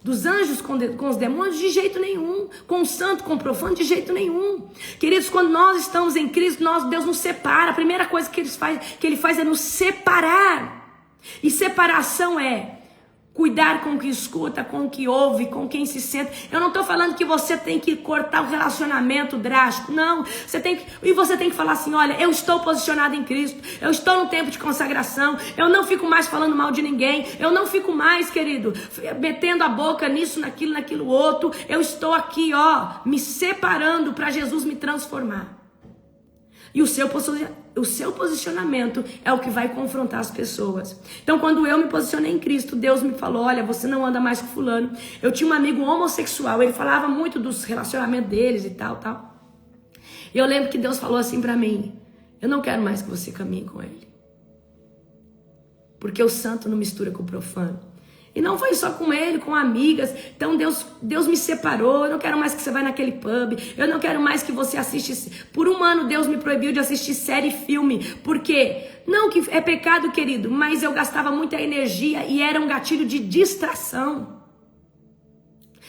dos anjos com os demônios? De jeito nenhum. Com o santo, com o profano? De jeito nenhum. Queridos, quando nós estamos em Cristo, Deus nos separa. A primeira coisa que Ele faz é nos separar. E separação é cuidar com o que escuta, com o que ouve, com quem se senta. Eu não estou falando que você tem que cortar um relacionamento drástico. Não. Você tem que falar assim, olha, eu estou posicionado em Cristo. Eu estou no tempo de consagração. Eu não fico mais falando mal de ninguém. Eu não fico mais, querido, metendo a boca nisso, naquilo outro. Eu estou aqui, me separando para Jesus me transformar. E o seu posicionamento é o que vai confrontar as pessoas. Então, quando eu me posicionei em Cristo, Deus me falou, olha, você não anda mais com fulano. Eu tinha um amigo homossexual, ele falava muito dos relacionamentos deles e tal. E eu lembro que Deus falou assim pra mim, eu não quero mais que você caminhe com ele. Porque o santo não mistura com o profano. E não foi só com ele, com amigas. Então Deus me separou. Eu não quero mais que você vá naquele pub. Eu não quero mais que você assista. Por um ano Deus me proibiu de assistir série e filme. Por quê? Não que é pecado, querido, mas eu gastava muita energia e era um gatilho de distração.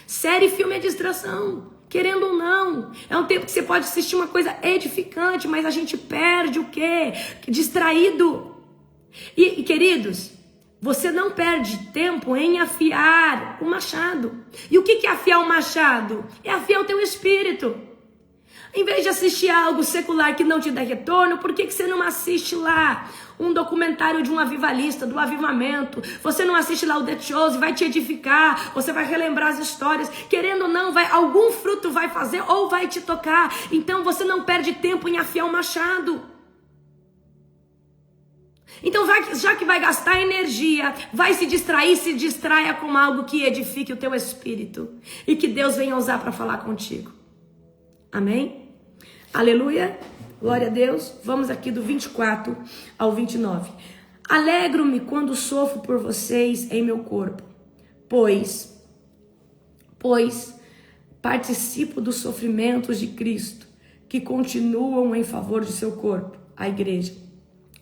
Série e filme é distração. Querendo ou não. É um tempo que você pode assistir uma coisa edificante, mas a gente perde o quê? Distraído. E queridos, você não perde tempo em afiar o machado. E o que é afiar o machado? É afiar o teu espírito. Em vez de assistir algo secular que não te dá retorno, por que você não assiste lá um documentário de um avivalista, do avivamento? Você não assiste lá o The Chosen, vai te edificar, você vai relembrar as histórias. Querendo ou não, algum fruto vai fazer ou vai te tocar. Então você não perde tempo em afiar o machado. Então, já que vai gastar energia, vai se distrair, se distraia com algo que edifique o teu espírito. E que Deus venha usar para falar contigo. Amém? Aleluia. Glória a Deus. Vamos aqui do 24 ao 29. Alegro-me quando sofro por vocês em meu corpo, pois participo dos sofrimentos de Cristo, que continuam em favor de seu corpo, a igreja.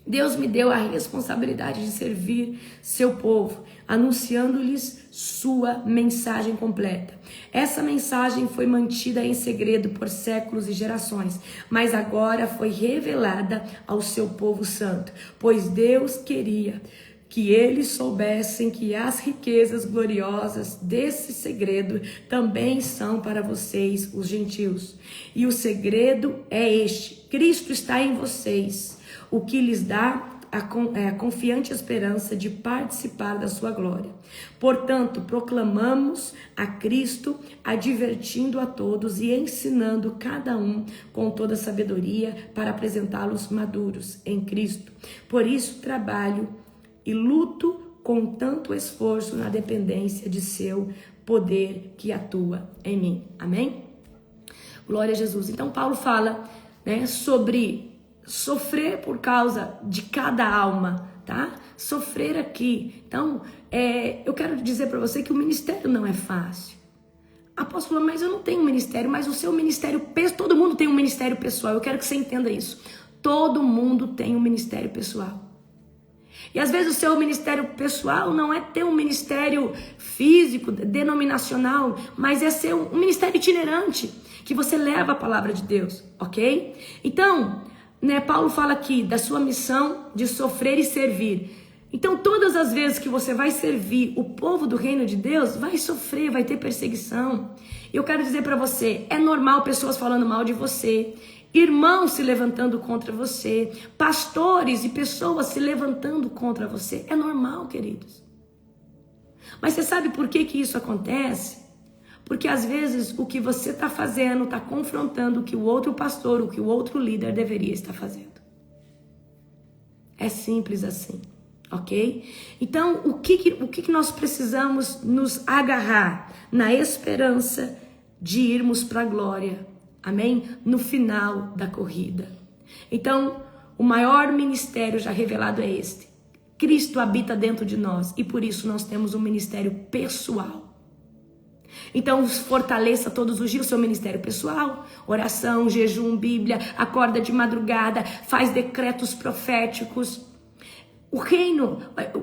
Deus me deu a responsabilidade de servir seu povo, anunciando-lhes sua mensagem completa. Essa mensagem foi mantida em segredo por séculos e gerações, mas agora foi revelada ao seu povo santo, pois Deus queria que eles soubessem que as riquezas gloriosas desse segredo também são para vocês, os gentios. E o segredo é este: Cristo está em vocês, o que lhes dá a confiante esperança de participar da sua glória. Portanto, proclamamos a Cristo, advertindo a todos e ensinando cada um com toda sabedoria para apresentá-los maduros em Cristo. Por isso, trabalho e luto com tanto esforço na dependência de seu poder que atua em mim. Amém? Glória a Jesus. Então, Paulo fala, né, sobre sofrer por causa de cada alma, tá? Sofrer aqui. Então, eu quero dizer para você que o ministério não é fácil. Apóstolo, mas eu não tenho ministério, mas o seu ministério, todo mundo tem um ministério pessoal. Eu quero que você entenda isso. Todo mundo tem um ministério pessoal. E às vezes o seu ministério pessoal não é ter um ministério físico, denominacional, mas é ser um ministério itinerante, que você leva a palavra de Deus, ok? Então, né, Paulo fala aqui da sua missão de sofrer e servir. Então, todas as vezes que você vai servir o povo do reino de Deus, vai sofrer, vai ter perseguição. Eu quero dizer para você, é normal pessoas falando mal de você, irmãos se levantando contra você, pastores e pessoas se levantando contra você. É normal, queridos. Mas você sabe por que isso acontece? Porque às vezes o que você está fazendo está confrontando o que o outro pastor, o que o outro líder deveria estar fazendo. É simples assim, ok? Então, o que nós precisamos nos agarrar? Na esperança de irmos para a glória, amém? No final da corrida. Então, o maior ministério já revelado é este. Cristo habita dentro de nós e por isso nós temos um ministério pessoal. Então fortaleça todos os dias o seu ministério pessoal, oração, jejum, Bíblia, acorda de madrugada, faz decretos proféticos. O reino,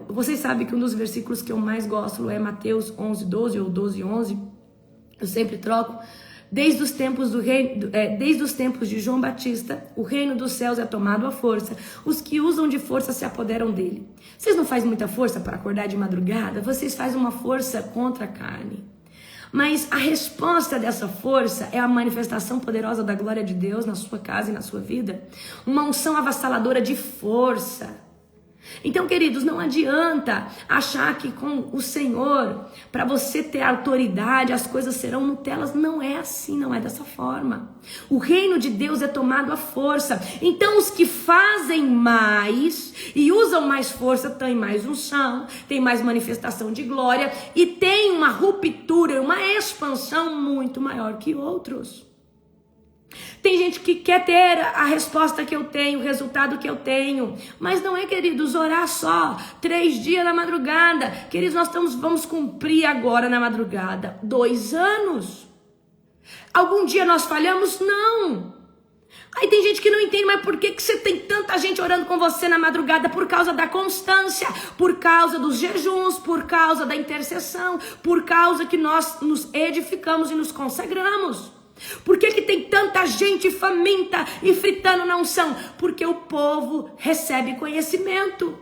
vocês sabem que um dos versículos que eu mais gosto é Mateus 11:12 ou 12:11, eu sempre troco. Desde os tempos de João Batista, o reino dos céus é tomado à força. Os que usam de força se apoderam dele. Vocês não fazem muita força para acordar de madrugada? Vocês fazem uma força contra a carne. Mas a resposta dessa força é a manifestação poderosa da glória de Deus na sua casa e na sua vida. Uma unção avassaladora de força. Então, queridos, não adianta achar que com o Senhor, para você ter autoridade, as coisas serão Nutelas. Não é assim, não é dessa forma. O reino de Deus é tomado à força. Então, os que fazem mais e usam mais força têm mais unção, têm mais manifestação de glória e têm uma ruptura, uma expansão muito maior que outros. Tem gente que quer ter a resposta que eu tenho, o resultado que eu tenho. Mas não é, queridos, orar só 3 dias na madrugada. Queridos, vamos cumprir agora na madrugada 2 anos. Algum dia nós falhamos? Não. Aí tem gente que não entende, mas por que você tem tanta gente orando com você na madrugada? Por causa da constância, por causa dos jejuns, por causa da intercessão, por causa que nós nos edificamos e nos consagramos. Por que tem tanta gente faminta e fritando na unção? Porque o povo recebe conhecimento.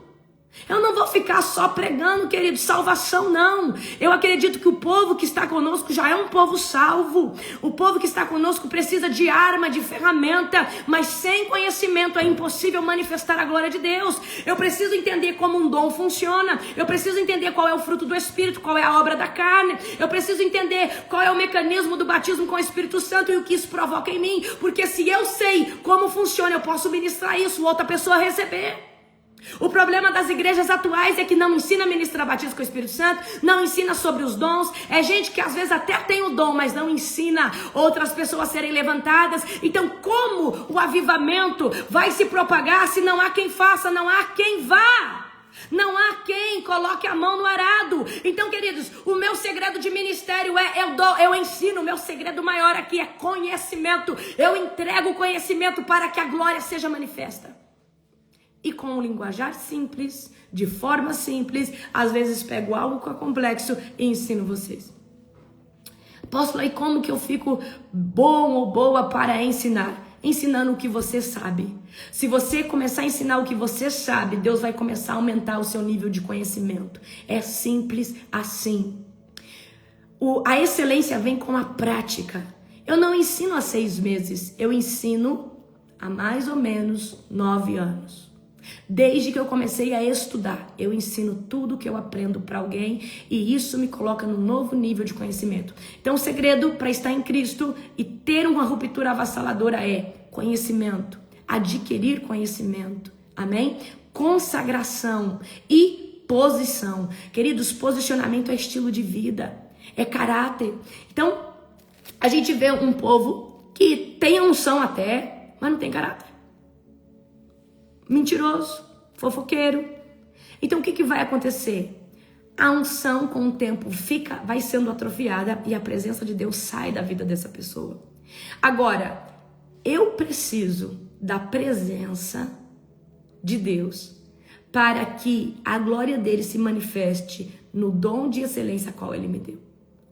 Eu não vou ficar só pregando, querido, salvação não. Eu acredito que o povo que está conosco já é um povo salvo. O povo que está conosco precisa de arma, de ferramenta, mas sem conhecimento é impossível manifestar a glória de Deus. Eu preciso entender como um dom funciona. Eu preciso entender qual é o fruto do Espírito, qual é a obra da carne. Eu preciso entender qual é o mecanismo do batismo com o Espírito Santo e o que isso provoca em mim. Porque se eu sei como funciona, eu posso ministrar isso, outra pessoa receber. O problema das igrejas atuais é que não ensina a ministrar batismo com o Espírito Santo, não ensina sobre os dons. É gente que às vezes até tem o dom, mas não ensina outras pessoas a serem levantadas. Então, como o avivamento vai se propagar se não há quem faça, não há quem vá? Não há quem coloque a mão no arado. Então, queridos, o meu segredo de ministério eu ensino. O meu segredo maior aqui é conhecimento. Eu entrego o conhecimento para que a glória seja manifesta. E com um linguajar simples, de forma simples, às vezes pego algo complexo e ensino vocês. Apóstolo, e como que eu fico bom ou boa para ensinar? Ensinando o que você sabe. Se você começar a ensinar o que você sabe, Deus vai começar a aumentar o seu nível de conhecimento. É simples assim. A excelência vem com a prática. Eu não ensino há 6 meses, eu ensino há mais ou menos 9 anos. Desde que eu comecei a estudar, eu ensino tudo que eu aprendo para alguém e isso me coloca num novo nível de conhecimento. Então, o segredo para estar em Cristo e ter uma ruptura avassaladora é conhecimento, adquirir conhecimento, amém? Consagração e posição. Queridos, posicionamento é estilo de vida, é caráter. Então, a gente vê um povo que tem unção até, mas não tem caráter. Mentiroso, fofoqueiro. Então o que vai acontecer? A unção com o tempo vai sendo atrofiada e a presença de Deus sai da vida dessa pessoa. Agora, eu preciso da presença de Deus para que a glória dele se manifeste no dom de excelência qual ele me deu,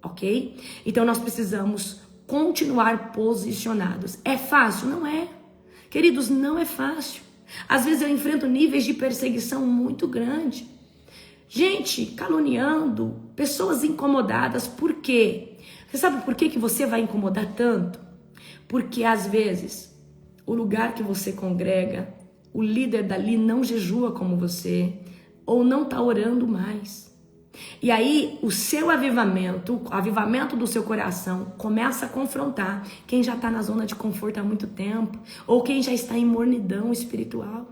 ok? Então nós precisamos continuar posicionados. É fácil? Não é. Queridos, não é fácil. Às vezes eu enfrento níveis de perseguição muito grandes. Gente caluniando, pessoas incomodadas. Por quê? Você sabe por que você vai incomodar tanto? Porque às vezes o lugar que você congrega, o líder dali não jejua como você, ou não está orando mais. E aí o seu avivamento, o avivamento do seu coração começa a confrontar quem já está na zona de conforto há muito tempo, ou quem já está em mornidão espiritual.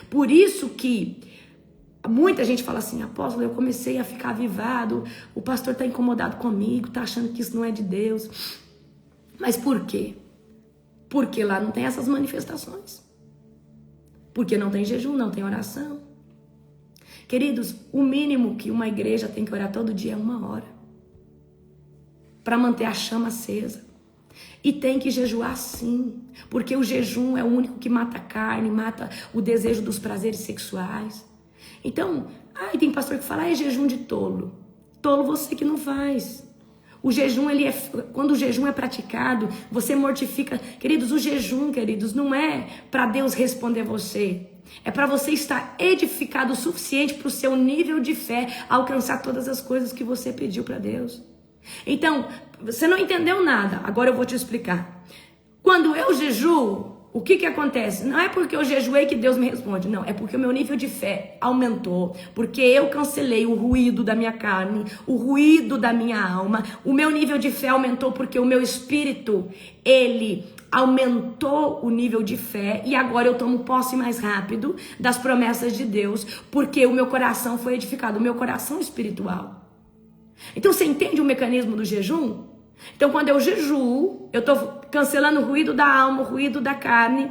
Por isso que muita gente fala assim: apóstolo, eu comecei a ficar avivado, o pastor está incomodado comigo, está achando que isso não é de Deus. Mas por quê? Porque lá não tem essas manifestações. Porque não tem jejum, não tem oração. Queridos, o mínimo que uma igreja tem que orar todo dia é 1 hora. Para manter a chama acesa. E tem que jejuar sim. Porque o jejum é o único que mata a carne, mata o desejo dos prazeres sexuais. Então, tem pastor que fala: é jejum de tolo. Tolo você que não faz. O jejum, quando o jejum é praticado, você mortifica. Queridos, o jejum, queridos, não é para Deus responder você. É para você estar edificado o suficiente para o seu nível de fé alcançar todas as coisas que você pediu para Deus. Então, você não entendeu nada. Agora eu vou te explicar. Quando eu jejuo, o que acontece? Não é porque eu jejuei que Deus me responde. Não, é porque o meu nível de fé aumentou. Porque eu cancelei o ruído da minha carne, o ruído da minha alma. O meu nível de fé aumentou porque o meu espírito, ele aumentou o nível de fé. E agora eu tomo posse mais rápido das promessas de Deus. Porque o meu coração foi edificado, o meu coração espiritual. Então você entende o mecanismo do jejum? Então quando eu jejuo, eu estou cancelando o ruído da alma, o ruído da carne,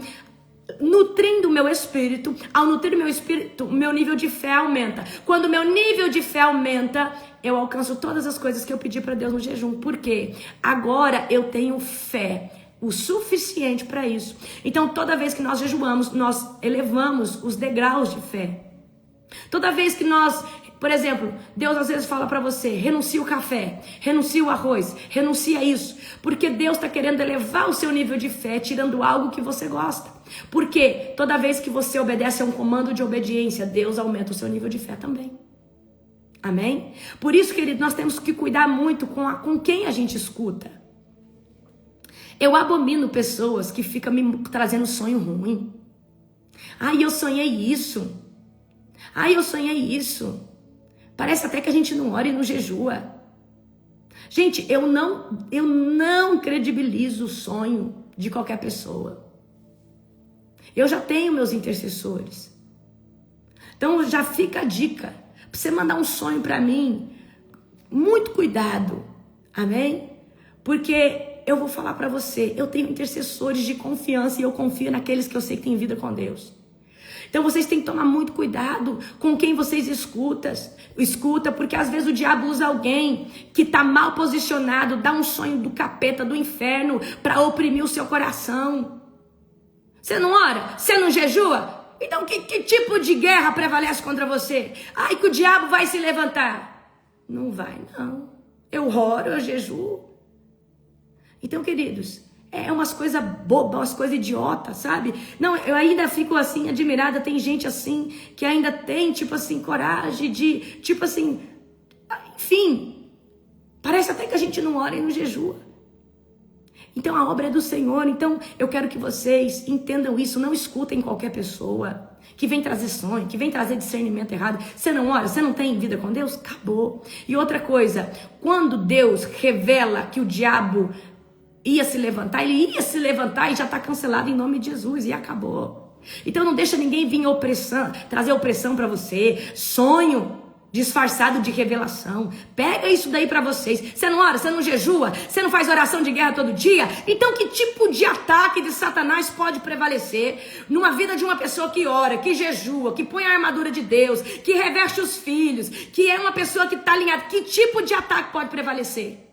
nutrindo o meu espírito. Ao nutrir o meu espírito, o meu nível de fé aumenta. Quando o meu nível de fé aumenta, eu alcanço todas as coisas que eu pedi para Deus no jejum. Por quê? Agora eu tenho fé o suficiente para isso. Então toda vez que nós jejuamos, nós elevamos os degraus de fé. Toda vez que nós, por exemplo, Deus às vezes fala para você: renuncia o café, renuncia o arroz, renuncia isso. Porque Deus está querendo elevar o seu nível de fé, tirando algo que você gosta. Porque toda vez que você obedece a um comando de obediência, Deus aumenta o seu nível de fé também. Amém? Por isso, querido, nós temos que cuidar muito com quem a gente escuta. Eu abomino pessoas que ficam me trazendo sonho ruim. Eu sonhei isso. Eu sonhei isso. Parece até que a gente não ora e não jejua. Gente, eu não credibilizo o sonho de qualquer pessoa. Eu já tenho meus intercessores. Então já fica a dica. Pra você mandar um sonho para mim, muito cuidado. Amém? Porque eu vou falar para você, eu tenho intercessores de confiança e eu confio naqueles que eu sei que têm vida com Deus. Então vocês têm que tomar muito cuidado com quem vocês escuta, porque às vezes o diabo usa alguém que está mal posicionado, dá um sonho do capeta, do inferno, para oprimir o seu coração. Você não ora? Você não jejua? Então que tipo de guerra prevalece contra você? Que o diabo vai se levantar. Não vai, não. Eu oro, eu jejuo. Então, queridos, é umas coisas bobas, umas coisas idiotas, sabe? Não, eu ainda fico assim, admirada. Tem gente assim, que ainda tem, tipo assim, coragem de, tipo assim, enfim. Parece até que a gente não ora e não jejua. Então a obra é do Senhor. Então eu quero que vocês entendam isso. Não escutem qualquer pessoa que vem trazer sonho, que vem trazer discernimento errado. Você não ora, você não tem vida com Deus? Acabou. E outra coisa, quando Deus revela que o diabo ia se levantar, ele ia se levantar e já está cancelado em nome de Jesus e acabou. Então não deixa ninguém vir trazer opressão para você, sonho disfarçado de revelação. Pega isso daí pra vocês. Você não ora, você não jejua, você não faz oração de guerra todo dia. Então que tipo de ataque de Satanás pode prevalecer numa vida de uma pessoa que ora, que jejua, que põe a armadura de Deus, que reveste os filhos, que é uma pessoa que está alinhada? Que tipo de ataque pode prevalecer?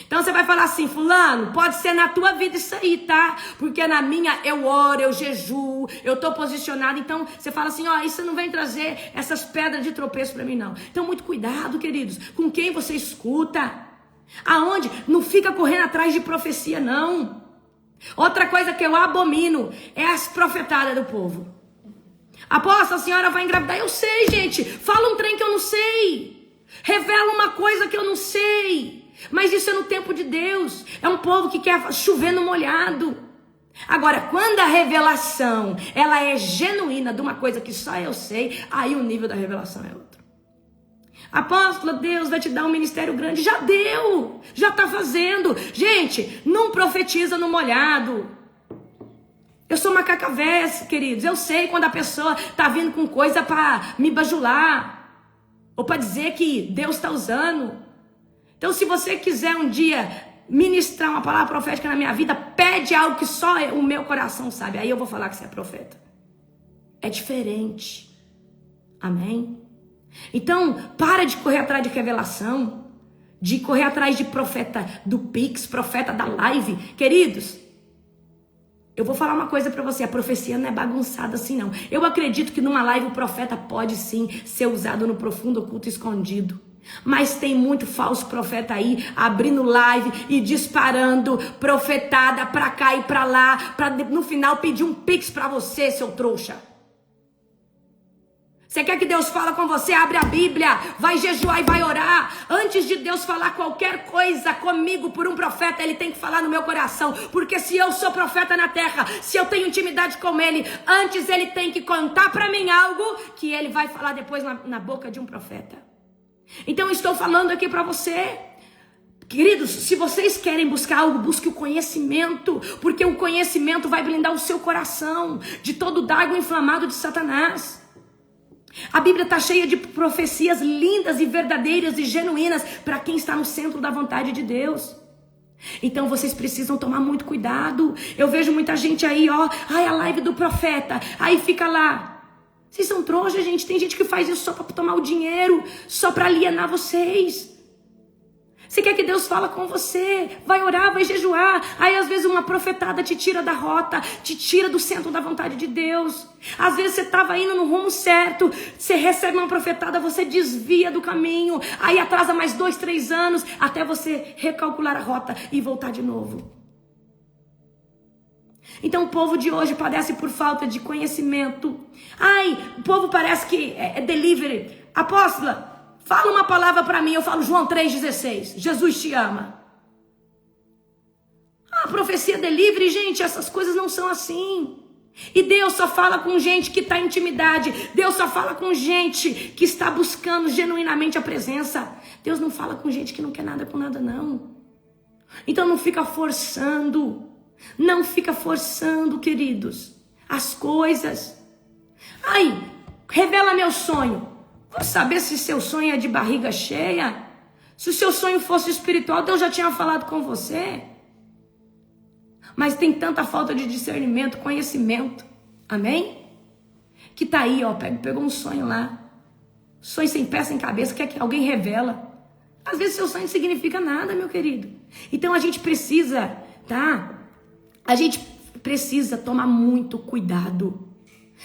Então você vai falar assim: fulano, pode ser na tua vida isso aí, tá? Porque na minha eu oro, eu jejuo, eu tô posicionado. Então você fala assim: ó, isso não vem trazer essas pedras de tropeço pra mim não. Então muito cuidado, queridos, com quem você escuta. Aonde? Não fica correndo atrás de profecia não. Outra coisa que eu abomino é as profetadas do povo. Apóstolo, a senhora vai engravidar? Eu sei, gente. Fala um trem que eu não sei. Revela uma coisa que eu não sei. Mas isso é no tempo de Deus. É um povo que quer chover no molhado. Agora, quando a revelação ela é genuína de uma coisa que só eu sei, aí o nível da revelação é outro. Apóstolo, Deus vai te dar um ministério grande. Já deu, já está fazendo. Gente, não profetiza no molhado. Eu sou macacavés, queridos. Eu sei quando a pessoa está vindo com coisa para me bajular, ou para dizer que Deus está usando. Então, se você quiser um dia ministrar uma palavra profética na minha vida, pede algo que só o meu coração sabe. Aí eu vou falar que você é profeta. É diferente. Amém? Então, para de correr atrás de revelação, de correr atrás de profeta do Pix, profeta da live. Queridos, eu vou falar uma coisa pra você: a profecia não é bagunçada assim não. Eu acredito que numa live o profeta pode sim ser usado no profundo oculto escondido. Mas tem muito falso profeta aí, abrindo live e disparando profetada pra cá e pra lá, pra no final pedir um pix pra você, seu trouxa. Você quer que Deus fale com você? Abre a Bíblia, vai jejuar e vai orar. Antes de Deus falar qualquer coisa comigo por um profeta, Ele tem que falar no meu coração. Porque se eu sou profeta na terra, se eu tenho intimidade com Ele, antes Ele tem que contar pra mim algo que Ele vai falar depois na boca de um profeta. Então eu estou falando aqui para você, queridos, se vocês querem buscar algo, busque o conhecimento, porque o conhecimento vai blindar o seu coração de todo o dardo inflamado de Satanás. A Bíblia está cheia de profecias lindas e verdadeiras e genuínas para quem está no centro da vontade de Deus. Então vocês precisam tomar muito cuidado. Eu vejo muita gente aí, ó, ai, a live do profeta, aí fica lá. Vocês são trouxas, gente. Tem gente que faz isso só para tomar o dinheiro, só para alienar vocês. Você quer que Deus fale com você? Vai orar, vai jejuar. Aí às vezes uma profetada te tira da rota, te tira do centro da vontade de Deus. Às vezes você estava indo no rumo certo, você recebe uma profetada, você desvia do caminho. Aí atrasa mais 2, 3 anos até você recalcular a rota e voltar de novo. Então o povo de hoje padece por falta de conhecimento. Ai, o povo parece que é delivery. Apóstola, fala uma palavra para mim. Eu falo João 3,16. Jesus te ama. Ah, profecia delivery, gente, essas coisas não são assim. E Deus só fala com gente que está em intimidade. Deus só fala com gente que está buscando genuinamente a presença. Deus não fala com gente que não quer nada com nada, não. Então não fica forçando. Não fica forçando, queridos, as coisas. Ai, revela meu sonho. Vou saber se seu sonho é de barriga cheia. Se o seu sonho fosse espiritual, Deus já tinha falado com você. Mas tem tanta falta de discernimento, conhecimento. Amém? Que tá aí, ó, pegou um sonho lá. Sonho sem pé, sem cabeça, quer que alguém revela. Às vezes seu sonho não significa nada, meu querido. Então a gente precisa, tá? A gente precisa tomar muito cuidado.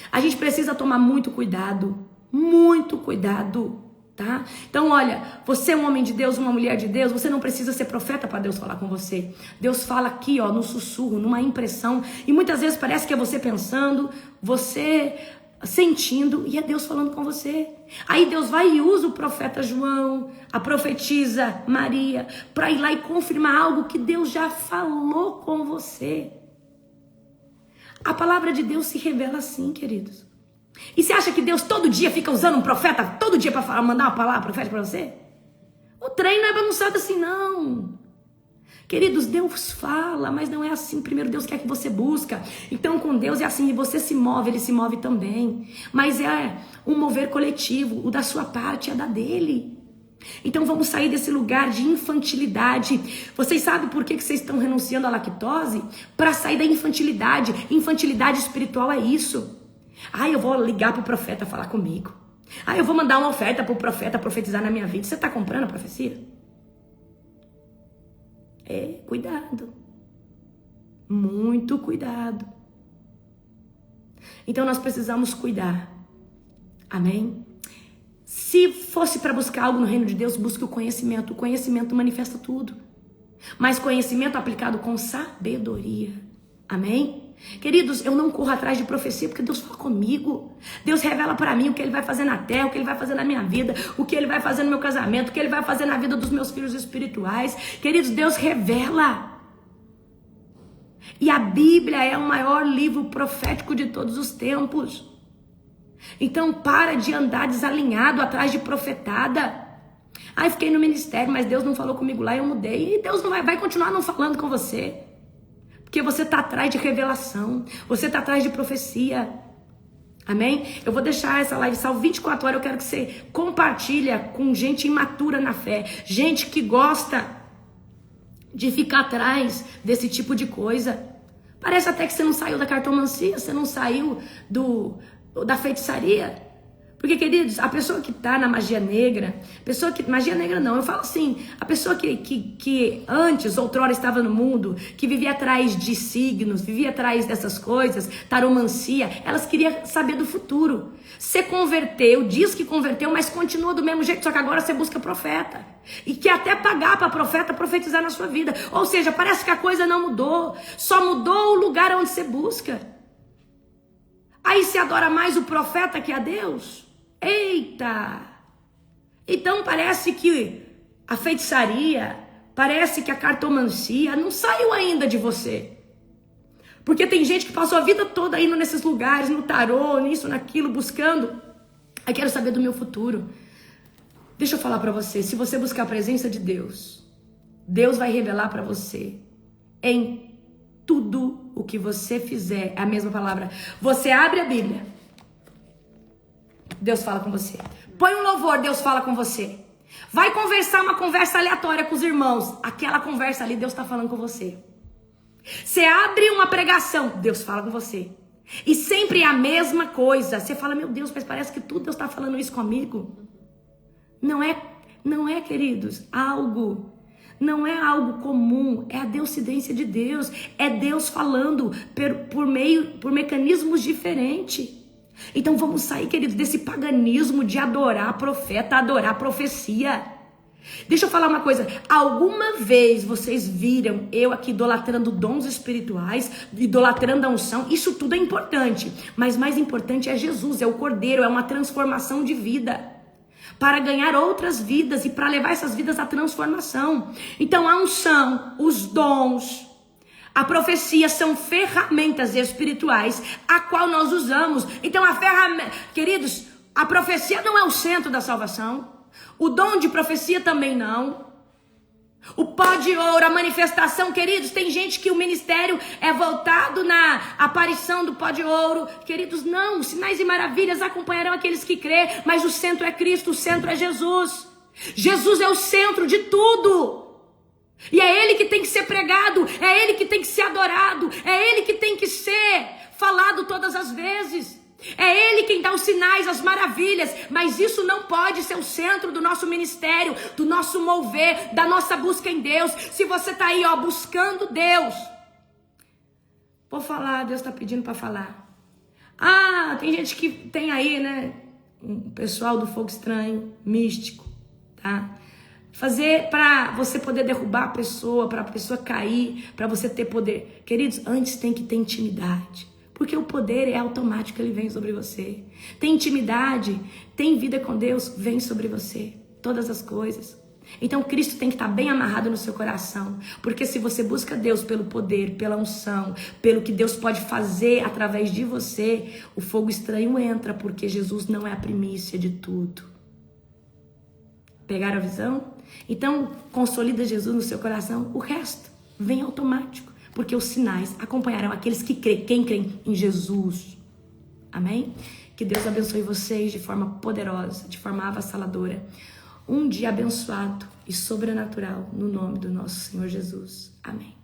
A gente precisa tomar muito cuidado. Muito cuidado, tá? Então, olha, você é um homem de Deus, uma mulher de Deus, você não precisa ser profeta para Deus falar com você. Deus fala aqui, ó, no sussurro, numa impressão. E muitas vezes parece que é você pensando, você sentindo, e é Deus falando com você. Aí Deus vai e usa o profeta João, a profetisa Maria, para ir lá e confirmar algo que Deus já falou com você. A palavra de Deus se revela assim, queridos. E você acha que Deus todo dia fica usando um profeta, todo dia para mandar uma palavra profética para você? O trem não é bagunçado assim, não. Queridos, Deus fala, mas não é assim. Primeiro Deus quer que você busca. Então com Deus é assim, e você se move, Ele se move também. Mas é um mover coletivo, o da sua parte é da dele. Então vamos sair desse lugar de infantilidade. Vocês sabem por que vocês estão renunciando à lactose? Para sair da infantilidade. Infantilidade espiritual é isso. Eu vou ligar pro profeta falar comigo. Eu vou mandar uma oferta pro profeta profetizar na minha vida. Você está comprando a profecia? Cuidado. Muito cuidado. Então nós precisamos cuidar. Amém? Se fosse para buscar algo no reino de Deus, busque o conhecimento. O conhecimento manifesta tudo. Mas conhecimento aplicado com sabedoria. Amém? Queridos, eu não corro atrás de profecia porque Deus fala comigo. Deus revela para mim o que Ele vai fazer na terra, o que Ele vai fazer na minha vida, o que Ele vai fazer no meu casamento, o que Ele vai fazer na vida dos meus filhos espirituais. Queridos, Deus revela. E a Bíblia é o maior livro profético de todos os tempos. Então para de andar desalinhado atrás de profetada. Fiquei no ministério, mas Deus não falou comigo lá e eu mudei. E Deus não vai continuar não falando com você. Porque você está atrás de revelação. Você está atrás de profecia. Amém? Eu vou deixar essa live salva 24 horas. Eu quero que você compartilhe com gente imatura na fé. Gente que gosta de ficar atrás desse tipo de coisa. Parece até que você não saiu da cartomancia. Você não saiu da feitiçaria. Porque, queridos, a pessoa que tá na magia negra, magia negra não, eu falo assim, a pessoa que antes, outrora estava no mundo, que vivia atrás de signos, vivia atrás dessas coisas, taromancia, elas queriam saber do futuro. Você converteu, diz que converteu, mas continua do mesmo jeito, só que agora você busca profeta. E quer até pagar para profeta profetizar na sua vida. Ou seja, parece que a coisa não mudou, só mudou o lugar onde você busca. Aí você adora mais o profeta que a Deus? Eita! Então parece que a feitiçaria, parece que a cartomancia não saiu ainda de você. Porque tem gente que passou a vida toda indo nesses lugares, no tarô, nisso, naquilo, buscando. Eu quero saber do meu futuro. Deixa eu falar para você, se você buscar a presença de Deus, Deus vai revelar para você em tudo o que você fizer. É a mesma palavra. Você abre a Bíblia, Deus fala com você. Põe um louvor, Deus fala com você. Vai conversar uma conversa aleatória com os irmãos. Aquela conversa ali, Deus está falando com você. Você abre uma pregação, Deus fala com você. E sempre é a mesma coisa. Você fala, meu Deus, mas parece que tudo Deus está falando isso comigo. Não é, queridos, não é algo comum, é a deuscidência de Deus. É Deus falando por mecanismos diferentes. Então vamos sair, queridos, desse paganismo de adorar profeta, adorar profecia. Deixa eu falar uma coisa. Alguma vez vocês viram eu aqui idolatrando dons espirituais, idolatrando a unção? Isso tudo é importante. Mas mais importante é Jesus, é o Cordeiro, é uma transformação de vida. Para ganhar outras vidas e para levar essas vidas à transformação. Então a unção, os dons, a profecia são ferramentas espirituais a qual nós usamos. Então queridos, a profecia não é o centro da salvação. O dom de profecia também não. O pó de ouro, a manifestação, queridos, tem gente que o ministério é voltado na aparição do pó de ouro. Queridos, não, sinais e maravilhas acompanharão aqueles que crê, mas o centro é Cristo, o centro é Jesus. Jesus é o centro de tudo. E é Ele que tem que ser pregado, é Ele que tem que ser adorado, é Ele que tem que ser falado todas as vezes. É Ele quem dá os sinais, as maravilhas, mas isso não pode ser o centro do nosso ministério, do nosso mover, da nossa busca em Deus. Se você está aí, buscando Deus, vou falar, Deus está pedindo para falar. Tem gente que tem aí, né, um pessoal do fogo estranho, místico, tá? Fazer para você poder derrubar a pessoa, para a pessoa cair, para você ter poder. Queridos, antes tem que ter intimidade. Porque o poder é automático, ele vem sobre você. Tem intimidade, tem vida com Deus, vem sobre você. Todas as coisas. Então Cristo tem que estar bem amarrado no seu coração. Porque se você busca Deus pelo poder, pela unção, pelo que Deus pode fazer através de você, o fogo estranho entra, porque Jesus não é a primícia de tudo. Pegaram a visão? Então, consolida Jesus no seu coração, o resto vem automático. Porque os sinais acompanharão aqueles que creem, quem crê em Jesus. Amém? Que Deus abençoe vocês de forma poderosa, de forma avassaladora. Um dia abençoado e sobrenatural no nome do nosso Senhor Jesus. Amém.